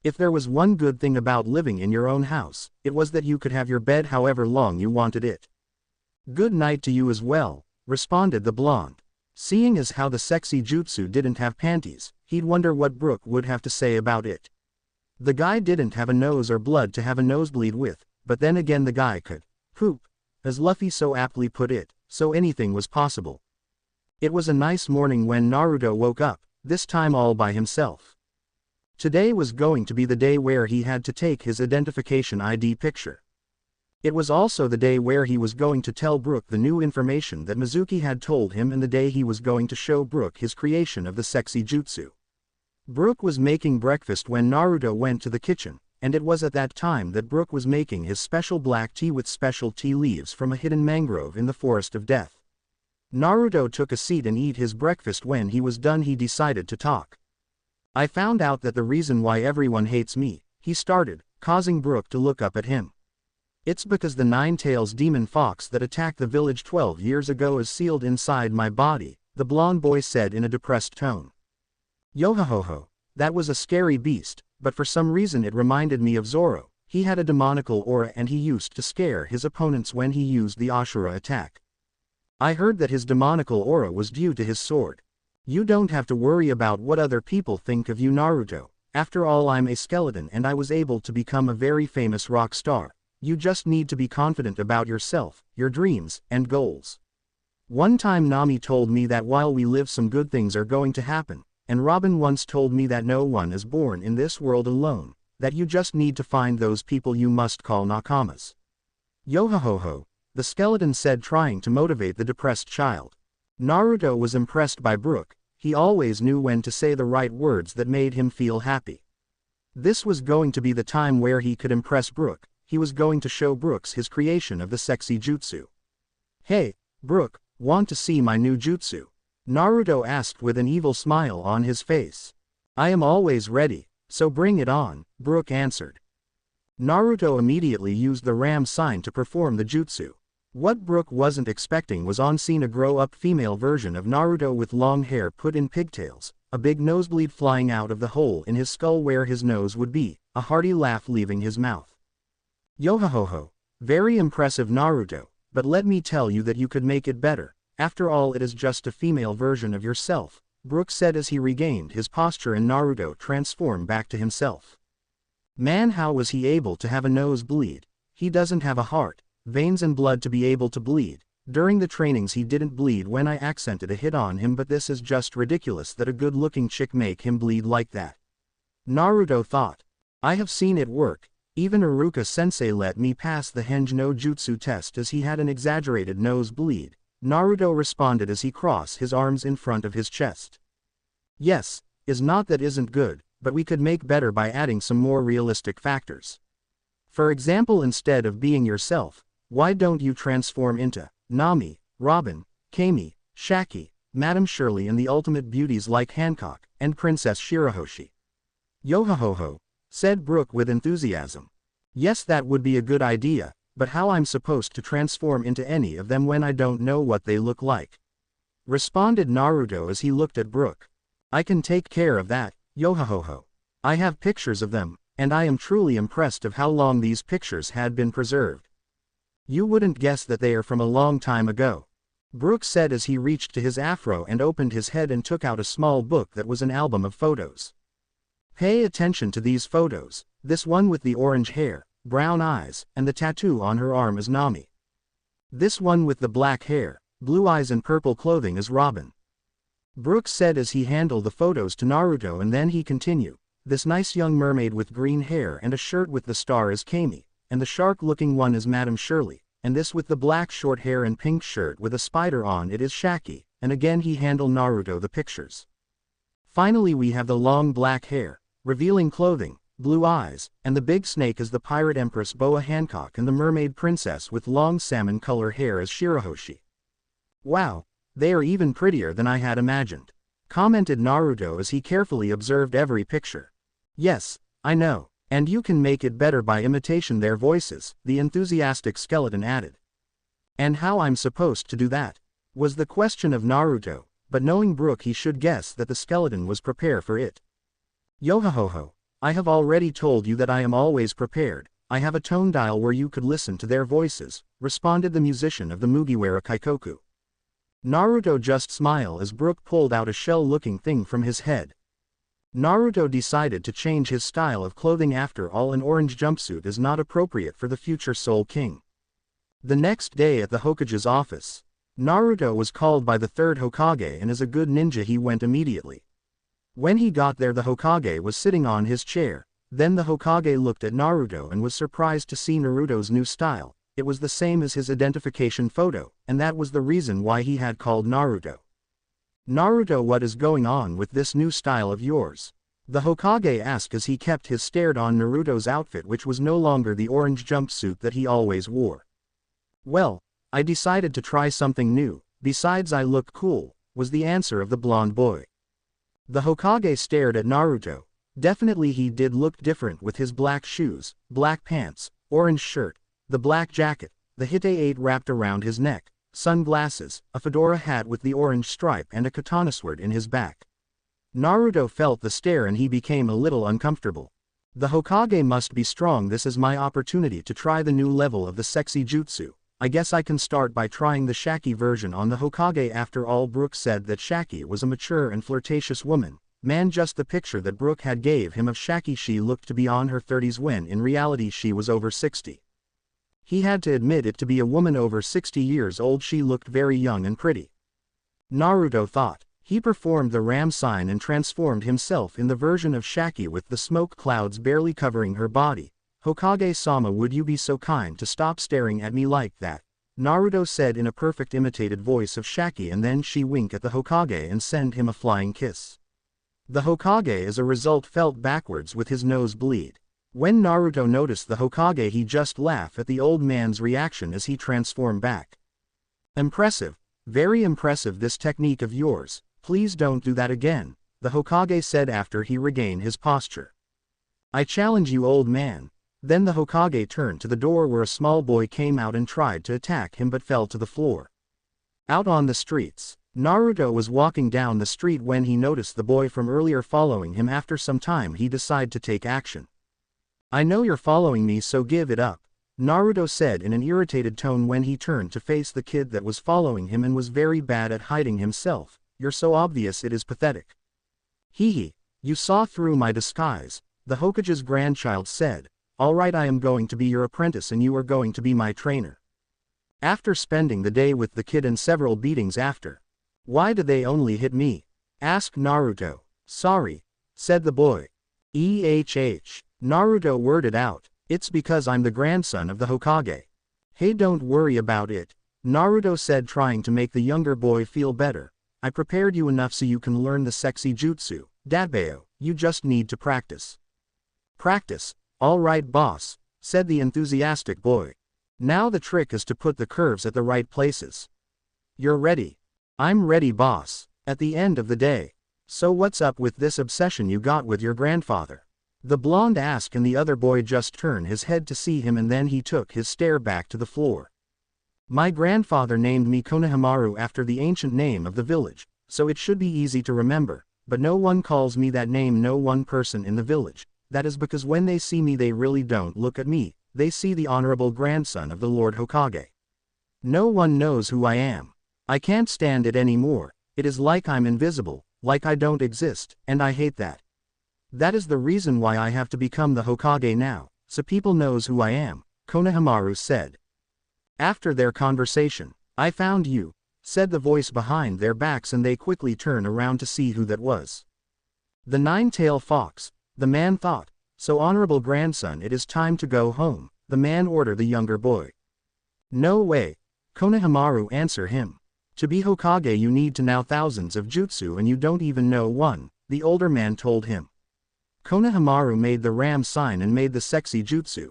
If there was one good thing about living in your own house, it was that you could have your bed however long you wanted it. "Good night to you as well," responded the blonde. Seeing as how the sexy jutsu didn't have panties, he'd wonder what Brook would have to say about it. The guy didn't have a nose or blood to have a nosebleed with, but then again the guy could poop, as Luffy so aptly put it, so anything was possible. It was a nice morning when Naruto woke up, this time all by himself. Today was going to be the day where he had to take his identification ID picture. It was also the day where he was going to tell Brook the new information that Mizuki had told him, and the day he was going to show Brook his creation of the sexy jutsu. Brook was making breakfast when Naruto went to the kitchen, and it was at that time that Brook was making his special black tea with special tea leaves from a hidden mangrove in the forest of death. Naruto took a seat and ate his breakfast. When he was done, he decided to talk. "I found out that the reason why everyone hates me," he started, causing Brook to look up at him. "It's because the nine-tails demon fox that attacked the village 12 years ago is sealed inside my body," the blonde boy said in a depressed tone. Yo-ho-ho-ho. That was a scary beast, but for some reason it reminded me of Zoro. He had a demonical aura and he used to scare his opponents when he used the Ashura attack. I heard that his demonical aura was due to his sword. You don't have to worry about what other people think of you, Naruto. After all, I'm a skeleton and I was able to become a very famous rock star. You just need to be confident about yourself, your dreams, and goals. One time Nami told me that while we live some good things are going to happen, and Robin once told me that no one is born in this world alone, that you just need to find those people you must call nakamas. Yo-ho-ho-ho, the skeleton said, trying to motivate the depressed child. Naruto was impressed by Brook. He always knew when to say the right words that made him feel happy. This was going to be the time where he could impress Brook. He was going to show Brooks his creation of the sexy jutsu. Hey, Brook, want to see my new jutsu? Naruto asked with an evil smile on his face. I am always ready, so bring it on, Brook answered. Naruto immediately used the ram sign to perform the jutsu. What Brook wasn't expecting was on scene a grow-up female version of Naruto with long hair put in pigtails, a big nosebleed flying out of the hole in his skull where his nose would be, a hearty laugh leaving his mouth. Yo-ho-ho-ho, very impressive, Naruto, but let me tell you that you could make it better. After all, it is just a female version of yourself, Brook said as he regained his posture and Naruto transformed back to himself. Man, how was he able to have a nosebleed? He doesn't have a heart, veins and blood to be able to bleed. During the trainings he didn't bleed when I accented a hit on him, but this is just ridiculous that a good-looking chick make him bleed like that. Naruto thought. I have seen it work. Even Iruka-sensei let me pass the Henge no Jutsu test as he had an exaggerated nosebleed. Naruto responded as he crossed his arms in front of his chest. Yes, is not that isn't good, but we could make better by adding some more realistic factors. For example, instead of being yourself, why don't you transform into Nami, Robin, Kami, Shaki, Madame Shirley, and the ultimate beauties like Hancock and Princess Shirahoshi? Yo-ho-ho-ho, said Brook with enthusiasm. Yes, that would be a good idea, but how I'm supposed to transform into any of them when I don't know what they look like? Responded Naruto as he looked at Brook. I can take care of that, yo-ho-ho-ho. I have pictures of them, and I am truly impressed of how long these pictures had been preserved. You wouldn't guess that they are from a long time ago, Brook said as he reached to his afro and opened his head and took out a small book that was an album of photos. Pay attention to these photos. This one with the orange hair, brown eyes, and the tattoo on her arm is Nami. This one with the black hair, blue eyes and purple clothing is Robin. Brook said as he handed the photos to Naruto, and then he continued. This nice young mermaid with green hair and a shirt with the star is Kami, and the shark-looking one is Madame Shirley, and this with the black short hair and pink shirt with a spider on it is Shaki, and again he handed Naruto the pictures. Finally we have the long black hair, revealing clothing, blue eyes, and the big snake is the pirate empress Boa Hancock, and the mermaid princess with long salmon color hair is Shirahoshi. Wow, they are even prettier than I had imagined, commented Naruto as he carefully observed every picture. Yes, I know, and you can make it better by imitation their voices, the enthusiastic skeleton added. And how I'm supposed to do that? Was the question of Naruto, but knowing Brook he should guess that the skeleton was prepared for it. Yo-ho-ho-ho, I have already told you that I am always prepared. I have a tone dial where you could listen to their voices, responded the musician of the Mugiwara Kaikoku. Naruto just smiled as Brook pulled out a shell-looking thing from his head. Naruto decided to change his style of clothing. After all, an orange jumpsuit is not appropriate for the future Soul King. The next day at the Hokage's office, Naruto was called by the third Hokage, and as a good ninja he went immediately. When he got there, the Hokage was sitting on his chair. Then the Hokage looked at Naruto and was surprised to see Naruto's new style. It was the same as his identification photo, and that was the reason why he had called Naruto. Naruto, what is going on with this new style of yours? The Hokage asked as he kept his stared on Naruto's outfit, which was no longer the orange jumpsuit that he always wore. Well, I decided to try something new, besides I look cool, was the answer of the blonde boy. The Hokage stared at Naruto. Definitely he did look different with his black shoes, black pants, orange shirt, the black jacket, the hite-8 wrapped around his neck, sunglasses, a fedora hat with the orange stripe and a katana sword in his back. Naruto felt the stare and he became a little uncomfortable. The Hokage must be strong. This is my opportunity to try the new level of the sexy jutsu. I guess I can start by trying the Shaki version on the Hokage. After all, Brook said that Shaki was a mature and flirtatious woman. Man, just the picture that Brook had gave him of Shaki, she looked to be on her 30s when in reality she was over 60. He had to admit it, to be a woman over 60 years old she looked very young and pretty. Naruto thought. He performed the ram sign and transformed himself in the version of Shaki with the smoke clouds barely covering her body. Hokage-sama, would you be so kind to stop staring at me like that? Naruto said in a perfect imitated voice of Shaki, and then she winked at the Hokage and sent him a flying kiss. The Hokage as a result felt backwards with his nose bleed. When Naruto noticed the Hokage, he just laughed at the old man's reaction as he transformed back. Impressive. Very impressive, this technique of yours. Please don't do that again, the Hokage said after he regained his posture. I challenge you, old man. Then the Hokage turned to the door where a small boy came out and tried to attack him but fell to the floor. Out on the streets, Naruto was walking down the street when he noticed the boy from earlier following him. After some time he decided to take action. I know you're following me, so give it up, Naruto said in an irritated tone when he turned to face the kid that was following him and was very bad at hiding himself. You're so obvious, it is pathetic. Hee, you saw through my disguise, the Hokage's grandchild said. Alright, I am going to be your apprentice and you are going to be my trainer. After spending the day with the kid and several beatings after. Why did they only hit me? Asked Naruto. Sorry, said the boy. Naruto worded out. It's because I'm the grandson of the Hokage. Hey, don't worry about it, Naruto said, trying to make the younger boy feel better. I prepared you enough so you can learn the sexy jutsu, Dadbeo, you just need to practice. Practice? All right, boss, said the enthusiastic boy. Now the trick is to put the curves at the right places. You're ready? I'm ready, boss. At the end of the day. So what's up with this obsession you got with your grandfather? The blonde asked, and the other boy just turned his head to see him and then he took his stare back to the floor. My grandfather named me Konohamaru after the ancient name of the village, so it should be easy to remember, but no one calls me that name, no one person in the village. That is because when they see me they really don't look at me, they see the honorable grandson of the Lord Hokage. No one knows who I am. I can't stand it anymore. It is like I'm invisible, like I don't exist, and I hate that. That is the reason why I have to become the Hokage now, so people knows who I am, Konohamaru said. After their conversation, I found you, said the voice behind their backs, and they quickly turned around to see who that was. The nine-tailed fox, the man thought. So honorable grandson, it is time to go home, the man ordered the younger boy. No way, Konohamaru answered him. To be Hokage you need to know thousands of jutsu and you don't even know one, the older man told him. Konohamaru made the ram sign and made the sexy jutsu.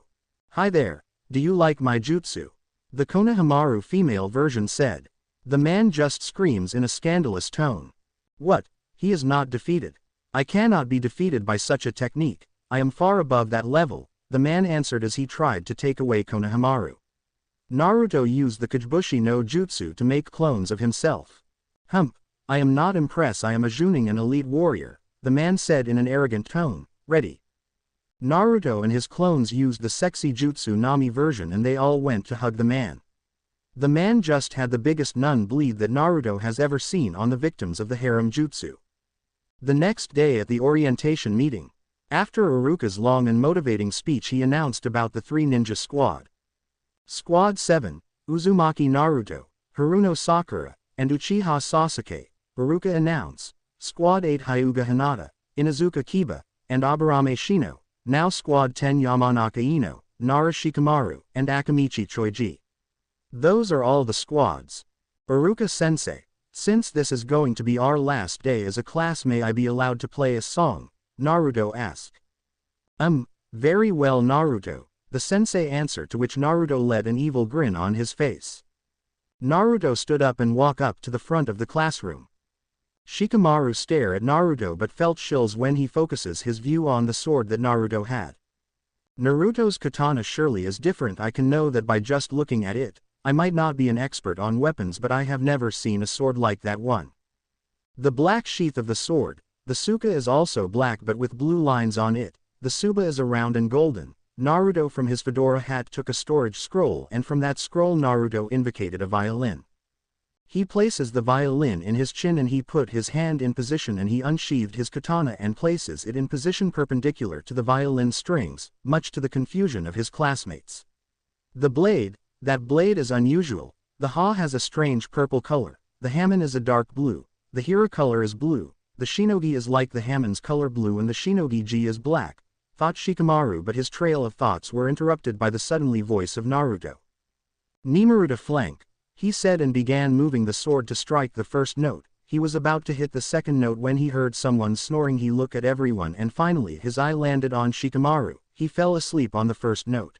Hi there, do you like my jutsu? The Konohamaru female version said. The man just screams in a scandalous tone. What? He is not defeated. I cannot be defeated by such a technique. I am far above that level, the man answered as he tried to take away Konohamaru. Naruto used the Kagebushi no Jutsu to make clones of himself. Hump, I am not impressed, I am a Junin, an elite warrior, the man said in an arrogant tone. Ready. Naruto and his clones used the sexy jutsu Nami version and they all went to hug the man. The man just had the biggest nun bleed that Naruto has ever seen on the victims of the harem jutsu. The next day at the orientation meeting, after Iruka's long and motivating speech, he announced about the 3 ninja squad. Squad 7, Uzumaki Naruto, Haruno Sakura, and Uchiha Sasuke, Iruka announced. Squad 8 Hyuga Hinata, Inuzuka Kiba, and Aburame Shino, now Squad 10 Yamanaka Ino, Nara Shikamaru, and Akamichi Choiji. Those are all the squads. Iruka-sensei, since this is going to be our last day as a class, may I be allowed to play a song? Naruto asked. Very well, Naruto, the sensei answered, to which Naruto led an evil grin on his face. Naruto stood up and walked up to the front of the classroom. Shikamaru stared at Naruto but felt chills when he focuses his view on the sword that Naruto had. Naruto's katana surely is different. I can know that by just looking at it. I might not be an expert on weapons, but I have never seen a sword like that one. The black sheath of the sword, The Suka is also black but with blue lines on it. The Suba is round and golden. Naruto from his fedora hat took a storage scroll, and from that scroll Naruto invocated a violin. He places the violin in his chin and he put his hand in position and he unsheathed his katana and places it in position perpendicular to the violin strings, much to the confusion of his classmates. The blade, that blade is unusual. The ha has a strange purple color, the hamon is a dark blue, the hira color is blue, the shinogi is like the hamon's color blue and the shinogi-ji is black, thought Shikamaru, but his trail of thoughts were interrupted by the suddenly voice of Naruto. Nimaru to flank, he said and began moving the sword to strike the first note. He was about to hit the second note when he heard someone snoring. He looked at everyone and finally his eye landed on Shikamaru. He fell asleep on the first note.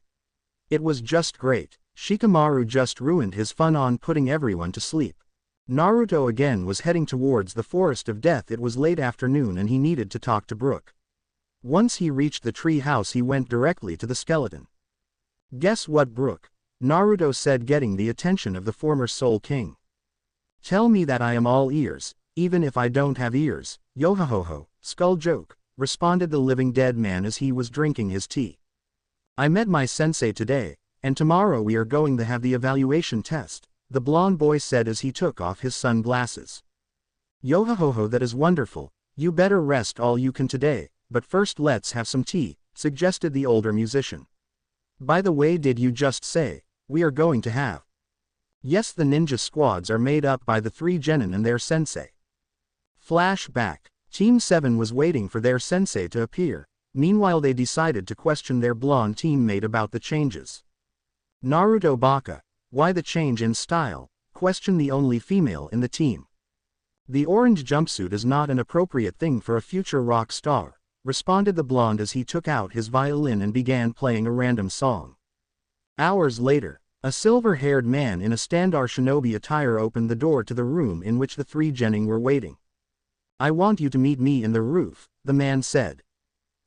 It was just great. Shikamaru just ruined his fun on putting everyone to sleep. Naruto again was heading towards the forest of death. It was late afternoon and he needed to talk to Brook. Once he reached the tree house he went directly to the skeleton. Guess what, Brook? Naruto said, getting the attention of the former Soul King. Tell me that I am all ears, even if I don't have ears. Yohohoho, skull joke, responded the living dead man as he was drinking his tea. I met my sensei today, and tomorrow we are going to have the evaluation test, the blonde boy said as he took off his sunglasses. Yohohoho, that is wonderful. You better rest all you can today, but first let's have some tea, suggested the older musician. By the way, did you just say, we are going to have? Yes, the ninja squads are made up by the 3 genin and their sensei. Flashback. Team 7 was waiting for their sensei to appear. Meanwhile they decided to question their blonde teammate about the changes. Naruto Baka, why the change in style? Questioned the only female in the team. The orange jumpsuit is not an appropriate thing for a future rock star, responded the blonde as he took out his violin and began playing a random song. Hours later, a silver-haired man in a standard shinobi attire opened the door to the room in which the 3 genin were waiting. I want you to meet me in the roof, the man said.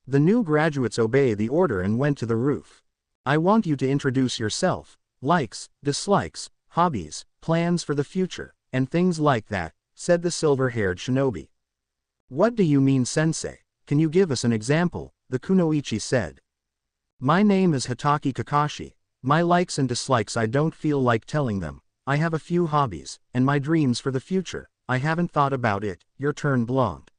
The new graduates obeyed the order and went to the roof. I want you to introduce yourself, likes, dislikes, hobbies, plans for the future, and things like that, said the silver-haired shinobi. What do you mean, sensei? Can you give us an example? The kunoichi said. My name is Hitaki Kakashi. My likes and dislikes I don't feel like telling them. I have a few hobbies, and my dreams for the future, I haven't thought about it. Your turn, blonde.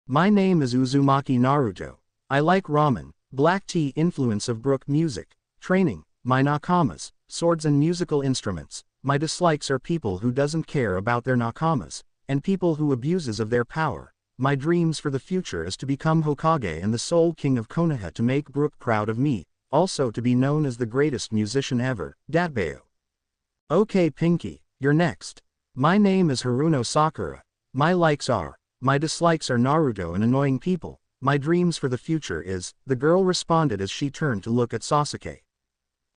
My name is Uzumaki Naruto. I like ramen, black tea, influence of Brook music, training, my nakamas, swords and musical instruments. My dislikes are people who doesn't care about their nakamas, and people who abuses of their power. My dreams for the future is to become Hokage and the Soul King of Konoha, to make Brook proud of me, also to be known as the greatest musician ever, Datbeo. Okay Pinky, you're next. My name is Haruno Sakura. My likes are, my dislikes are Naruto and annoying people. My dreams for the future is, the girl responded as she turned to look at Sasuke.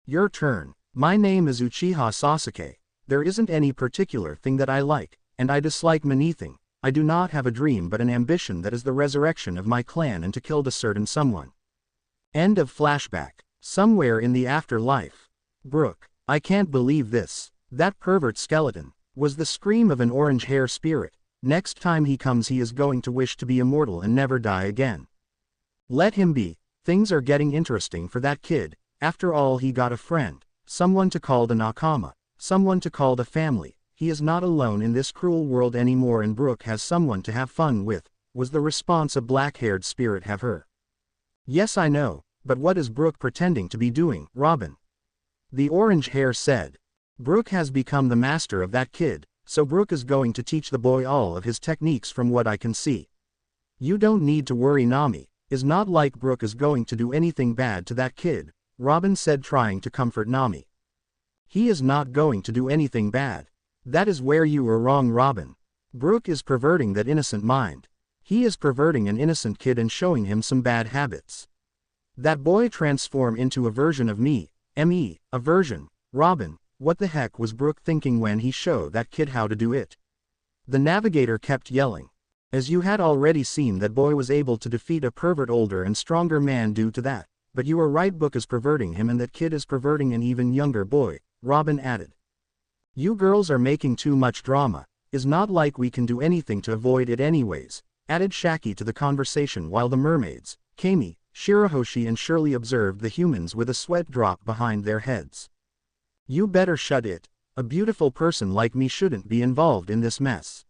Your turn. My name is Uchiha Sasuke. There isn't any particular thing that I like, and I dislike anything. I do not have a dream but an ambition, that is the resurrection of my clan and to kill a certain someone. End of flashback. Somewhere in the afterlife. Brook, I can't believe this. That pervert skeleton, was the scream of an orange hair spirit. Next time he comes he is going to wish to be immortal and never die again. Let him be. Things are getting interesting for that kid. After all, he got a friend, someone to call the nakama, someone to call the family. He is not alone in this cruel world anymore and Brook has someone to have fun with, was the response a black-haired spirit have her. Yes, I know, but what is Brook pretending to be doing, Robin? The orange hair said. Brook has become the master of that kid, so Brook is going to teach the boy all of his techniques from what I can see. You don't need to worry, Nami, is not like Brook is going to do anything bad to that kid, Robin said, trying to comfort Nami. He is not going to do anything bad. That is where you are wrong, Robin. Brook is perverting that innocent mind. He is perverting an innocent kid and showing him some bad habits. That boy transform into a version of me, a version, Robin, what the heck was Brook thinking when he showed that kid how to do it? The navigator kept yelling. As you had already seen, that boy was able to defeat a pervert older and stronger man due to that, but you are right, Brook is perverting him and that kid is perverting an even younger boy, Robin added. You girls are making too much drama, is not like we can do anything to avoid it anyways. added Shaki to the conversation while the mermaids, Kami, Shirahoshi and Shirley observed the humans with a sweat drop behind their heads. You better shut it. A beautiful person like me shouldn't be involved in this mess.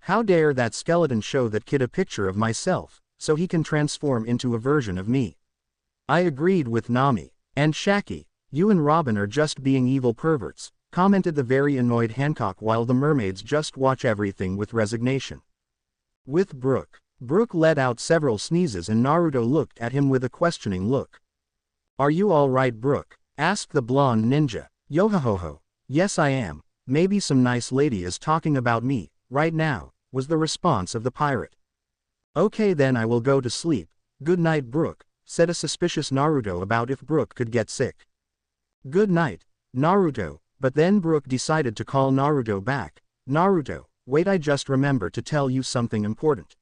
How dare that skeleton show that kid a picture of myself, so he can transform into a version of me. I agreed with Nami. And Shaki, you and Robin are just being evil perverts, commented the very annoyed Hancock while the mermaids just watch everything with resignation. With Brook let out several sneezes and Naruto looked at him with a questioning look. Are you alright, Brook? Asked the blonde ninja. Yohohoho. Yes I am, maybe some nice lady is talking about me, right now, was the response of the pirate. Okay then I will go to sleep, good night Brook, said a suspicious Naruto about if Brook could get sick. Good night, Naruto, but then Brook decided to call Naruto back. Naruto, wait I just remember to tell you something important.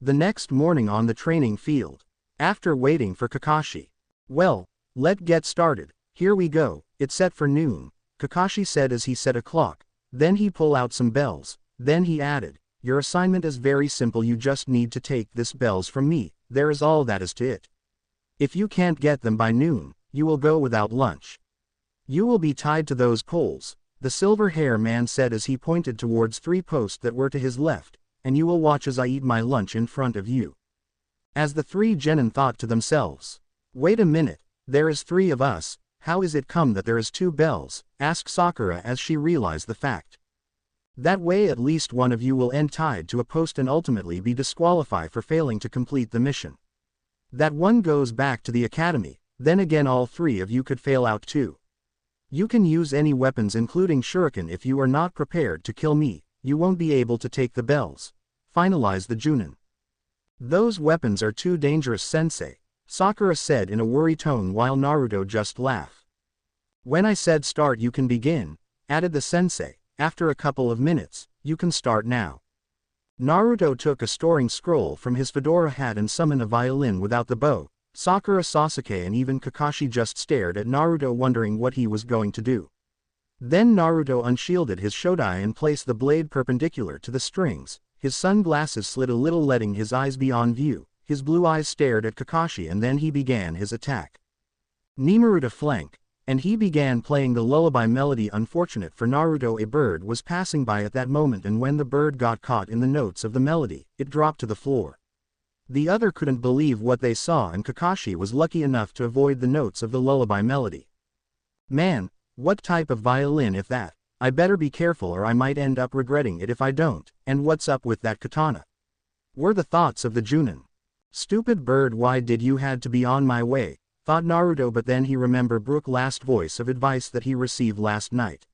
The next morning on the training field. After waiting for Kakashi. Well, let's get started, here we go, it's set for noon, Kakashi said as he set a clock, then he pulled out some bells, then he added, your assignment is very simple you just need to take this bells from me, there is all that is to it. If you can't get them by noon, you will go without lunch. You will be tied to those poles, the silver hair man said as he pointed towards 3 posts that were to his left, and you will watch as I eat my lunch in front of you. As the 3 genin thought to themselves, wait a minute, there is 3 of us, how is it come that there is 2 bells, asked Sakura as she realized the fact. That way at least one of you will end tied to a post and ultimately be disqualified for failing to complete the mission. That one goes back to the academy, then again all 3 of you could fail out too. You can use any weapons including shuriken if you are not prepared to kill me, you won't be able to take the bells. Finalize the Junin. Those weapons are too dangerous sensei, Sakura said in a worried tone while Naruto just laughed. When I said start you can begin, added the sensei, after a couple of minutes, you can start now. Naruto took a storing scroll from his fedora hat and summoned a violin without the bow. Sakura, Sasuke and even Kakashi just stared at Naruto wondering what he was going to do. Then Naruto unshielded his shodai and placed the blade perpendicular to the strings, his sunglasses slid a little letting his eyes be on view, his blue eyes stared at Kakashi and then he began his attack. Nimaruta flank, and he began playing the lullaby melody. Unfortunate for Naruto, a bird was passing by at that moment and when the bird got caught in the notes of the melody, it dropped to the floor. The other couldn't believe what they saw and Kakashi was lucky enough to avoid the notes of the lullaby melody. Man, what type of violin is that? I better be careful or I might end up regretting it if I don't, and what's up with that katana? Were the thoughts of the Junin. Stupid bird, why did you had to be on my way, thought Naruto, but then he remembered Brook's last voice of advice that he received last night.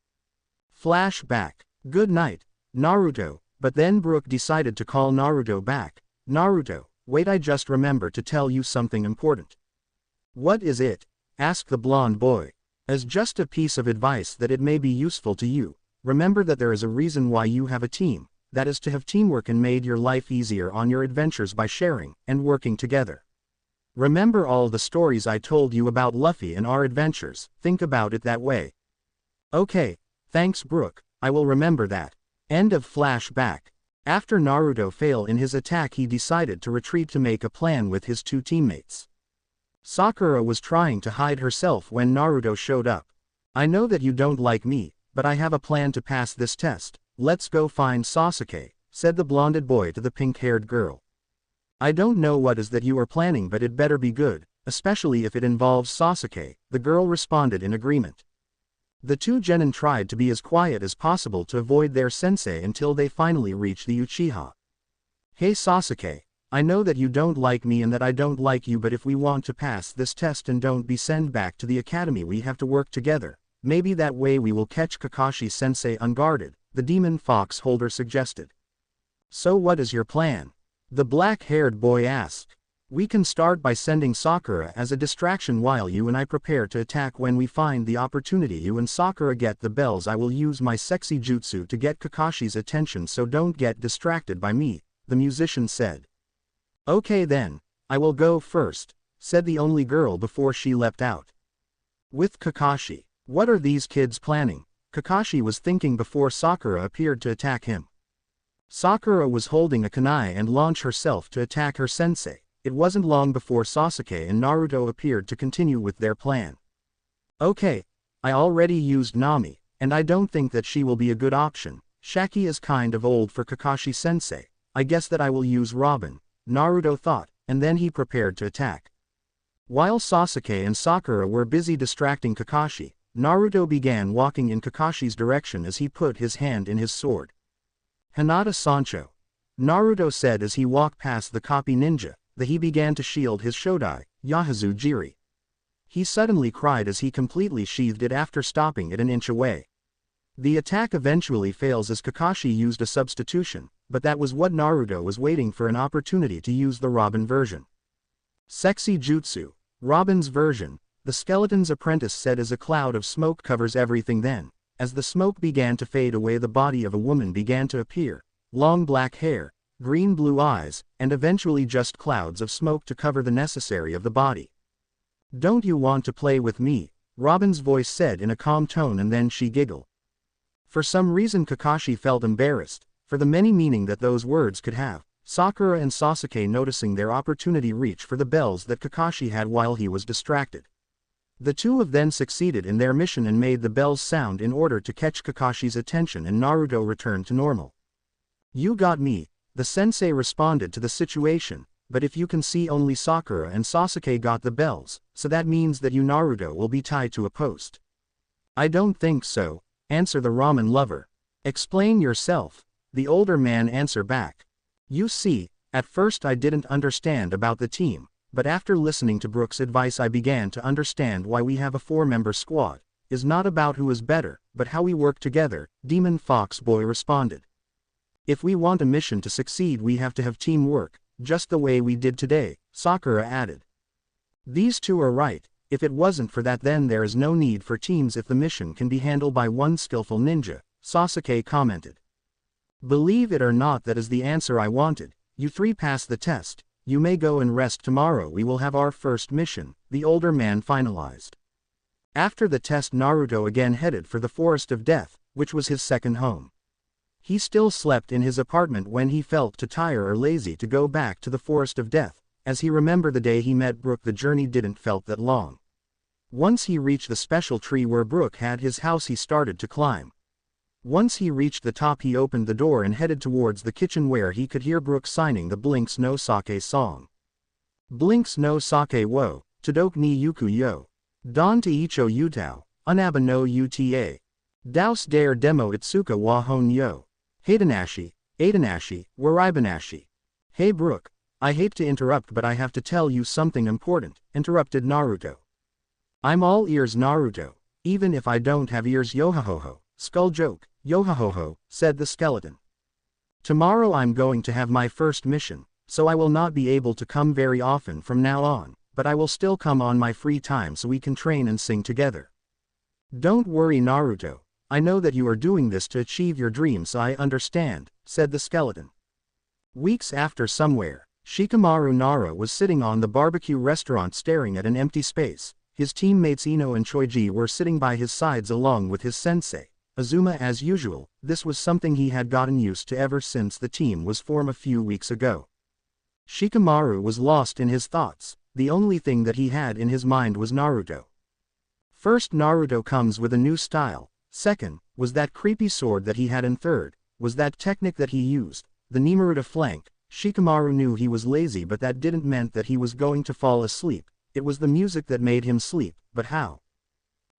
Flashback. Good night, Naruto, but then Brook decided to call Naruto back. Naruto, wait I just remember to tell you something important. What is it? Asked the blonde boy. As just a piece of advice that it may be useful to you, remember that there is a reason why you have a team, that is to have teamwork and made your life easier on your adventures by sharing and working together. Remember all the stories I told you about Luffy and our adventures, think about it that way. Okay, thanks Brook, I will remember that. End of flashback. After Naruto failed in his attack he decided to retreat to make a plan with his 2 teammates. Sakura was trying to hide herself when Naruto showed up. I know that you don't like me, but I have a plan to pass this test, let's go find Sasuke, said the blonded boy to the pink-haired girl. I don't know what is that you are planning but it better be good, especially if it involves Sasuke, the girl responded in agreement. The 2 genin tried to be as quiet as possible to avoid their sensei until they finally reached the Uchiha. Hey Sasuke, I know that you don't like me and that I don't like you, but if we want to pass this test and don't be sent back to the academy we have to work together, maybe that way we will catch Kakashi sensei unguarded, the demon fox holder suggested. So what is your plan? The black-haired boy asked. We can start by sending Sakura as a distraction while you and I prepare to attack. When we find the opportunity you and Sakura get the bells, I will use my sexy jutsu to get Kakashi's attention, so don't get distracted by me, the musician said. Okay then, I will go first, said the only girl before she leapt out. With Kakashi. What are these kids planning? Kakashi was thinking before Sakura appeared to attack him. Sakura was holding a kunai and launched herself to attack her sensei. It wasn't long before Sasuke and Naruto appeared to continue with their plan. Okay, I already used Nami, and I don't think that she will be a good option. Shaki is kind of old for Kakashi-sensei. I guess that I will use Robin, Naruto thought, and then he prepared to attack. While Sasuke and Sakura were busy distracting Kakashi, Naruto began walking in Kakashi's direction as he put his hand in his sword. Hinata Sancho, Naruto said as he walked past the copy ninja, that he began to shield his shodai, Yahazu Jiri. He suddenly cried as he completely sheathed it after stopping it an inch away. The attack eventually fails as Kakashi used a substitution, but that was what Naruto was waiting for, an opportunity to use the Robin version. Sexy Jutsu, Robin's version, the skeleton's apprentice said as a cloud of smoke covers everything. Then, as the smoke began to fade away, the body of a woman began to appear, long black hair, green-blue eyes, and eventually just clouds of smoke to cover the necessary of the body. Don't you want to play with me? Robin's voice said in a calm tone, and then she giggled. For some reason Kakashi felt embarrassed, for the many meaning that those words could have. Sakura and Sasuke, noticing their opportunity, reached for the bells that Kakashi had while he was distracted. The two of them succeeded in their mission and made the bells sound in order to catch Kakashi's attention, and Naruto returned to normal. You got me, the sensei responded to the situation, but if you can see, only Sakura and Sasuke got the bells, so that means that you, Naruto, will be tied to a post. I don't think so, answer the ramen lover. Explain yourself, the older man answered back. You see, at first I didn't understand about the team, but after listening to Brook's advice I began to understand why we have a 4-member squad. Is not about who is better, but how we work together, Demon Fox Boy responded. If we want a mission to succeed we have to have teamwork, just the way we did today, Sakura added. These two are right, if it wasn't for that then there is no need for teams if the mission can be handled by one skillful ninja, Sasuke commented. Believe it or not, that is the answer I wanted. You three passed the test, you may go and rest. Tomorrow we will have our first mission, the older man finalized. After the test Naruto again headed for the Forest of Death, which was his second home. He still slept in his apartment when he felt too tired or lazy to go back to the Forest of Death. As he remembered the day he met Brook, the journey didn't felt that long. Once he reached the special tree where Brook had his house he started to climb. Once he reached the top he opened the door and headed towards the kitchen where he could hear Brook signing the Blinks no Sake song. Blinks no Sake wo, Tadok ni yuku yo. Don te icho utao, Unaba no uta. Daus dare demo itsuka wa hon yo. Haidanashi, Aidanashi, Waribanashi. Hey Brook, I hate to interrupt but I have to tell you something important, interrupted Naruto. I'm all ears Naruto, even if I don't have ears yohahoho, skull joke, yohahoho, said the skeleton. Tomorrow I'm going to have my first mission, so I will not be able to come very often from now on, but I will still come on my free time so we can train and sing together. Don't worry Naruto, I know that you are doing this to achieve your dreams, so I understand, said the skeleton. Weeks after, somewhere, Shikamaru Nara was sitting on the barbecue restaurant staring at an empty space. His teammates Ino and Choiji were sitting by his sides along with his sensei, Azuma. As usual, this was something he had gotten used to ever since the team was formed a few weeks ago. Shikamaru was lost in his thoughts. The only thing that he had in his mind was Naruto. First, Naruto comes with a new style. Second, was that creepy sword that he had, and third, was that technique that he used, the Nimaruta flank. Shikamaru knew he was lazy, but that didn't mean that he was going to fall asleep. It was the music that made him sleep, but how?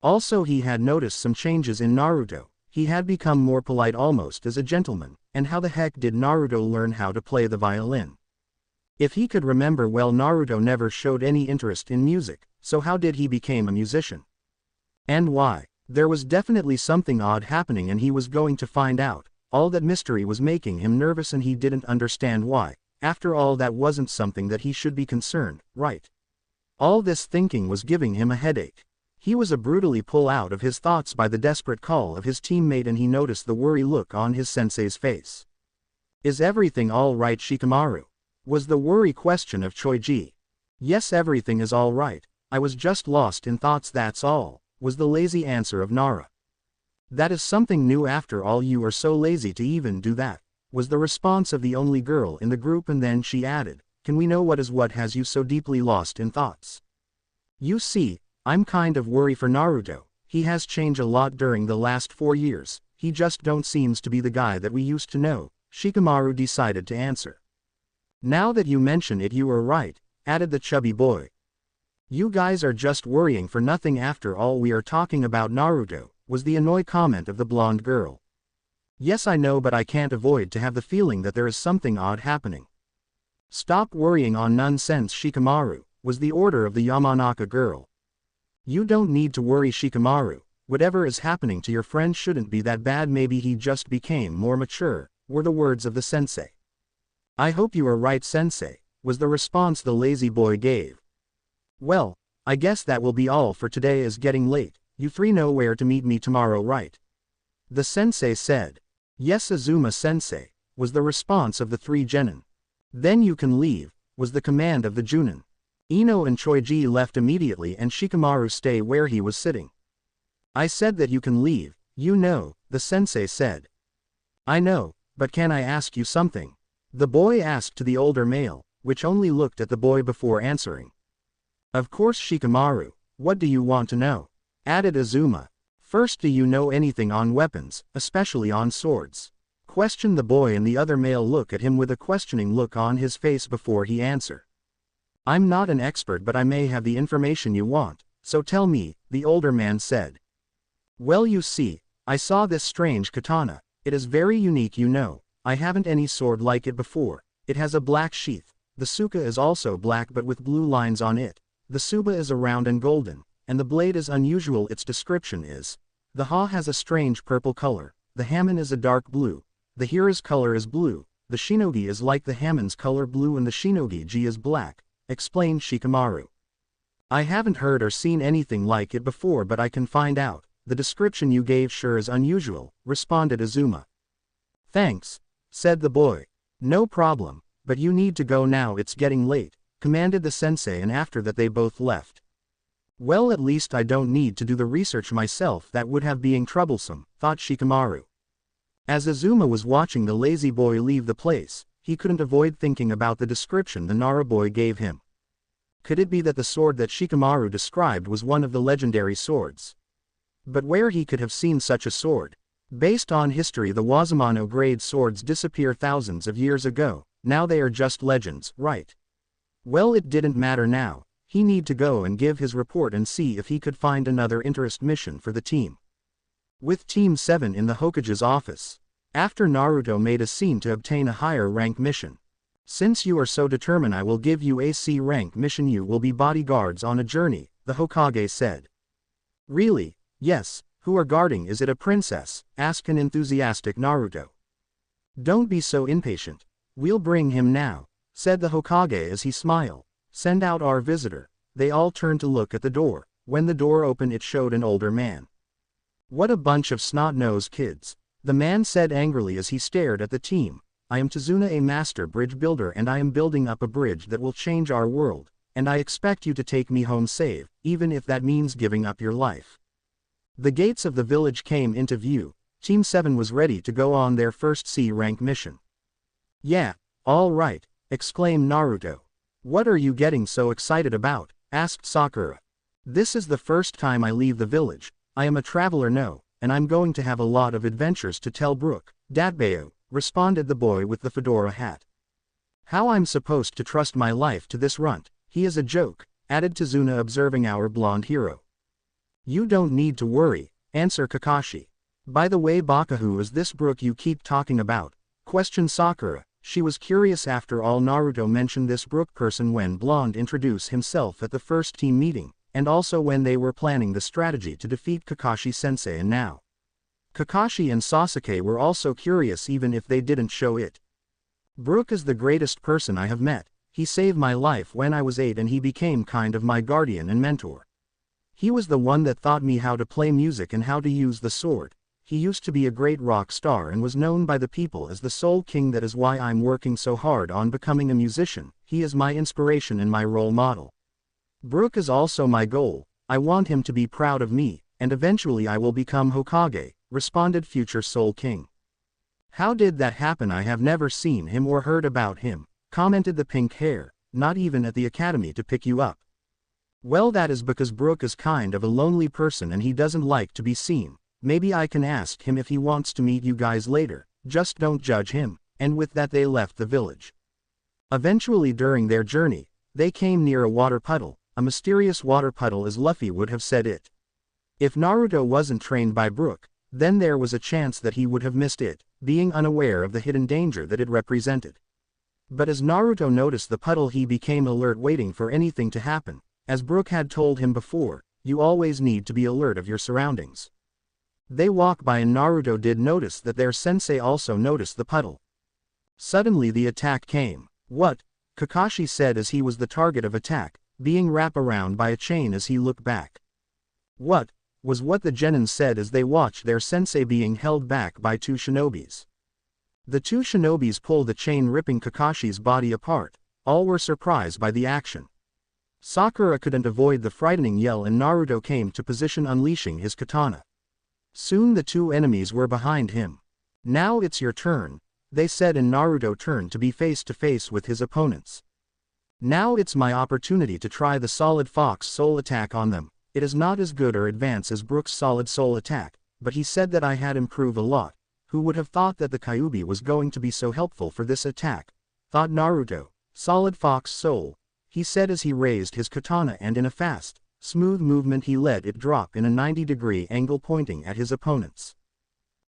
Also he had noticed some changes in Naruto. He had become more polite, almost as a gentleman, and how the heck did Naruto learn how to play the violin? If he could remember well, Naruto never showed any interest in music, so how did he become a musician? And why? There was definitely something odd happening and he was going to find out. All that mystery was making him nervous and he didn't understand why. After all, that wasn't something that he should be concerned, right? All this thinking was giving him a headache. He was brutally pulled out of his thoughts by the desperate call of his teammate and he noticed the worry look on his sensei's face. Is everything all right Shikamaru? Was the worry question of Choiji. Yes, everything is all right. I was just lost in thoughts, that's all, was the lazy answer of Nara. That is something new, after all you are so lazy to even do that. was the response of the only girl in the group, and then she added, can we know what has you so deeply lost in thoughts? You see, I'm kind of worried for Naruto. He has changed a lot during the last 4 years, he just don't seems to be the guy that we used to know, Shikamaru decided to answer. Now that you mention it, you are right, added the chubby boy. You guys are just worrying for nothing, after all we are talking about Naruto, was the annoyed comment of the blonde girl. Yes, I know, but I can't avoid to have the feeling that there is something odd happening. Stop worrying on nonsense, Shikamaru, was the order of the Yamanaka girl. You don't need to worry, Shikamaru, whatever is happening to your friend shouldn't be that bad, maybe he just became more mature, were the words of the sensei. I hope you are right, sensei, was the response the lazy boy gave. Well, I guess that will be all for today, is getting late, you 3 know where to meet me tomorrow, right? The sensei said. Yes, Azuma sensei, was the response of the 3 genin. Then you can leave, was the command of the Junin. Ino and Choiji left immediately and Shikamaru stayed where he was sitting. I said that you can leave, you know, the sensei said. I know, but can I ask you something? The boy asked to the older male, which only looked at the boy before answering. Of course, Shikamaru, what do you want to know? Added Azuma. First, do you know anything on weapons, especially on swords? Questioned the boy, and the other male looked at him with a questioning look on his face before he answered. I'm not an expert, but I may have the information you want, so tell me, the older man said. Well, you see, I saw this strange katana, it is very unique, you know, I haven't any sword like it before, it has a black sheath, the suka is also black but with blue lines on it, the tsuba is round and golden, and the blade is unusual. Its description is, the ha has a strange purple color, the hamon is a dark blue, the hira's color is blue, the shinogi is like the hamon's color blue, and the shinogi-ji is black, explained Shikamaru. I haven't heard or seen anything like it before, but I can find out, the description you gave sure is unusual, responded Azuma. Thanks, said the boy. No problem, but you need to go now, it's getting late, commanded the sensei, and after that they both left. Well, at least I don't need to do the research myself, that would have been troublesome, thought Shikamaru. As Azuma was watching the lazy boy leave the place, he couldn't avoid thinking about the description the Nara boy gave him. Could it be that the sword that Shikamaru described was one of the legendary swords? But where he could have seen such a sword? Based on history, the Wazamano grade swords disappeared thousands of years ago, now they are just legends, right? Well, it didn't matter now, he need to go and give his report and see if he could find another interest mission for the team. With Team 7 in the Hokage's office, after Naruto made a scene to obtain a higher rank mission. Since you are so determined, I will give you a C rank mission, you will be bodyguards on a journey, the Hokage said. Really? Yes, who are guarding? Is it a princess? Asked an enthusiastic Naruto. Don't be so impatient, we'll bring him now, said the Hokage as he smiled. Send out our visitor. They all turned to look at the door. When the door opened, it showed an older man. What a bunch of snot-nosed kids, the man said angrily as he stared at the team. I am Tazuna, a master bridge builder, and I am building up a bridge that will change our world, and I expect you to take me home safe, even if that means giving up your life. The gates of the village came into view. Team 7 was ready to go on their first C-rank mission. Yeah, all right, exclaimed Naruto. What are you getting so excited about? Asked Sakura. This is the first time I leave the village. I am a traveler, no, and I'm going to have a lot of adventures to tell Brook, Datbeo, responded the boy with the fedora hat. How I'm supposed to trust my life to this runt? He is a joke, added Tazuna, observing our blonde hero. You don't need to worry, answered Kakashi. By the way, Baka, who is this Brook you keep talking about? Questioned Sakura. She was curious. After all, Naruto mentioned this Brook person when Blonde introduced himself at the first team meeting, and also when they were planning the strategy to defeat Kakashi-sensei, and now. Kakashi and Sasuke were also curious, even if they didn't show it. Brook is the greatest person I have met. He saved my life when I was 8 and he became kind of my guardian and mentor. He was the one that taught me how to play music and how to use the sword. He used to be a great rock star and was known by the people as the Soul King. That is why I'm working so hard on becoming a musician. He is my inspiration and my role model. Brook is also my goal. I want him to be proud of me, and eventually I will become Hokage, responded future Soul King. How did that happen? I have never seen him or heard about him, commented the pink hair, not even at the academy to pick you up. Well, that is because Brook is kind of a lonely person and he doesn't like to be seen. Maybe I can ask him if he wants to meet you guys later, just don't judge him, and with that they left the village. Eventually during their journey, they came near a water puddle, a mysterious water puddle as Luffy would have said it. If Naruto wasn't trained by Brook, then there was a chance that he would have missed it, being unaware of the hidden danger that it represented. But as Naruto noticed the puddle he became alert, waiting for anything to happen. As Brook had told him before, you always need to be alert of your surroundings. They walked by and Naruto did notice that their sensei also noticed the puddle. Suddenly the attack came. What? Kakashi said as he was the target of attack, being wrapped around by a chain as he looked back. What? Was what the genin said as they watched their sensei being held back by two shinobis. The two shinobis pulled the chain, ripping Kakashi's body apart. All were surprised by the action. Sakura couldn't avoid the frightening yell and Naruto came to position, unleashing his katana. Soon the two enemies were behind him. Now it's your turn, they said, and Naruto turned to be face to face with his opponents. Now it's my opportunity to try the solid fox soul attack on them. It is not as good or advanced as Brook's solid soul attack, but he said that I had improved a lot. Who would have thought that the Kyuubi was going to be so helpful for this attack? Thought Naruto. Solid fox soul, he said as he raised his katana and in a fast, smooth movement he let it drop in a 90-degree angle, pointing at his opponents.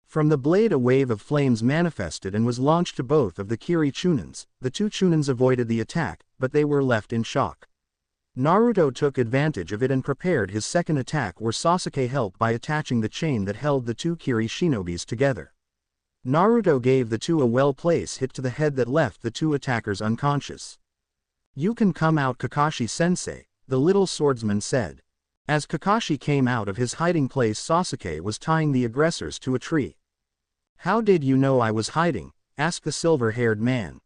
From the blade a wave of flames manifested and was launched to both of the Kiri Chunins. The two Chunins avoided the attack, but they were left in shock. Naruto took advantage of it and prepared his second attack, where Sasuke helped by attaching the chain that held the two Kiri shinobis together. Naruto gave the two a well-placed hit to the head that left the two attackers unconscious. You can come out, Kakashi-sensei, the little swordsman said. As Kakashi came out of his hiding place, Sasuke was tying the aggressors to a tree. How did you know I was hiding? Asked the silver-haired man.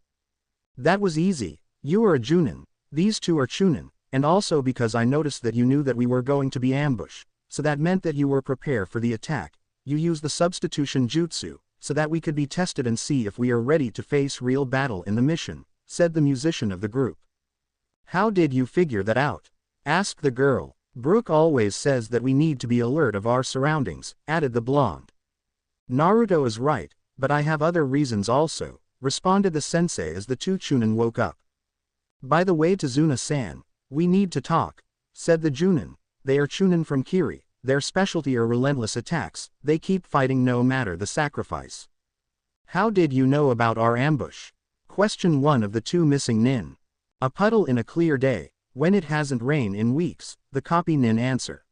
That was easy, you are a Junin, these two are Chunin. And also because I noticed that you knew that we were going to be ambushed, so that meant that you were prepared for the attack. You used the substitution jutsu, so that we could be tested and see if we are ready to face real battle in the mission, said the musician of the group. How did you figure that out? Asked the girl. Brook always says that we need to be alert of our surroundings, added the blonde. Naruto is right, but I have other reasons also, responded the sensei as the two Chunin woke up. By the way, Tazuna-san, we need to talk, said the Junin. They are Chunin from Kiri, their specialty are relentless attacks, they keep fighting no matter the sacrifice. How did you know about our ambush? Questioned one of the two missing nin. A puddle in a clear day, when it hasn't rained in weeks, the copy nin answer.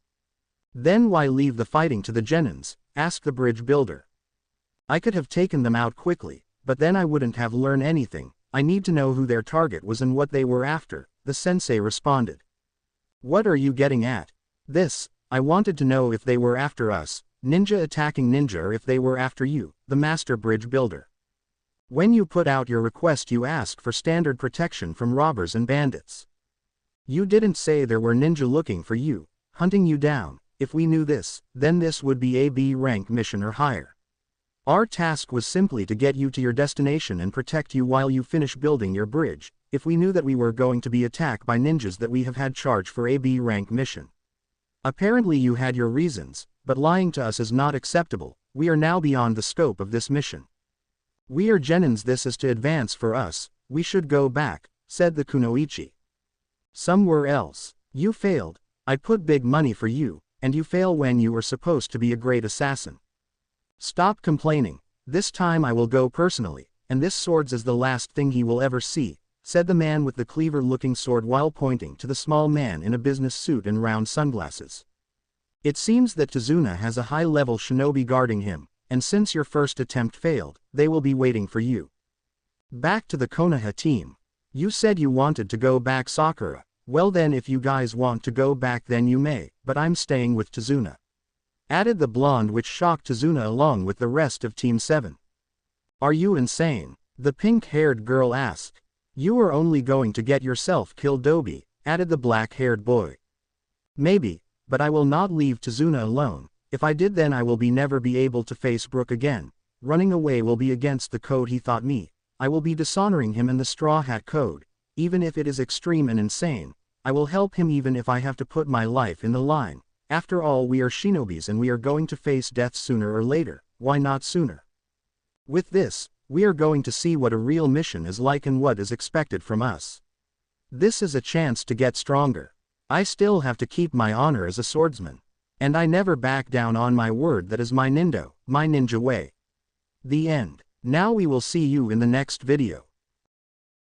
Then why leave the fighting to the genins? Asked the bridge builder. I could have taken them out quickly, but then I wouldn't have learned anything. I need to know who their target was and what they were after, the sensei responded. What are you getting at? This, I wanted to know if they were after us, ninja attacking ninja, or if they were after you, the master bridge builder. When you put out your request you asked for standard protection from robbers and bandits. You didn't say there were ninja looking for you, hunting you down. If we knew this, then this would be a B rank mission or higher. Our task was simply to get you to your destination and protect you while you finish building your bridge. If we knew that we were going to be attacked by ninjas, that we have had charge for a B rank mission. Apparently you had your reasons, but lying to us is not acceptable. We are now beyond the scope of this mission. We are genins, this is to advance for us, we should go back, said the kunoichi. Somewhere else. You failed. I put big money for you, and you fail when you were supposed to be a great assassin. Stop complaining. This time I will go personally, and this sword is the last thing he will ever see, said the man with the cleaver-looking sword while pointing to the small man in a business suit and round sunglasses. It seems that Tazuna has a high-level shinobi guarding him, and since your first attempt failed, they will be waiting for you. Back to the Konoha team. You said you wanted to go back, Sakura. Well then, if you guys want to go back then you may, but I'm staying with Tazuna. Added the blonde, which shocked Tazuna along with the rest of Team 7. Are you insane? The pink-haired girl asked. You are only going to get yourself killed, Dobi, added the black-haired boy. Maybe, but I will not leave Tazuna alone. If I did then I will never be able to face Brook again. Running away will be against the code he taught me. I will be dishonoring him and the Straw Hat Code. Even if it is extreme and insane, I will help him even if I have to put my life in the line. After all, we are shinobis and we are going to face death sooner or later. Why not sooner? With this, we are going to see what a real mission is like and what is expected from us. This is a chance to get stronger. I still have to keep my honor as a swordsman. And I never back down on my word. That is my ninja way. The end. Now we will see you in the next video.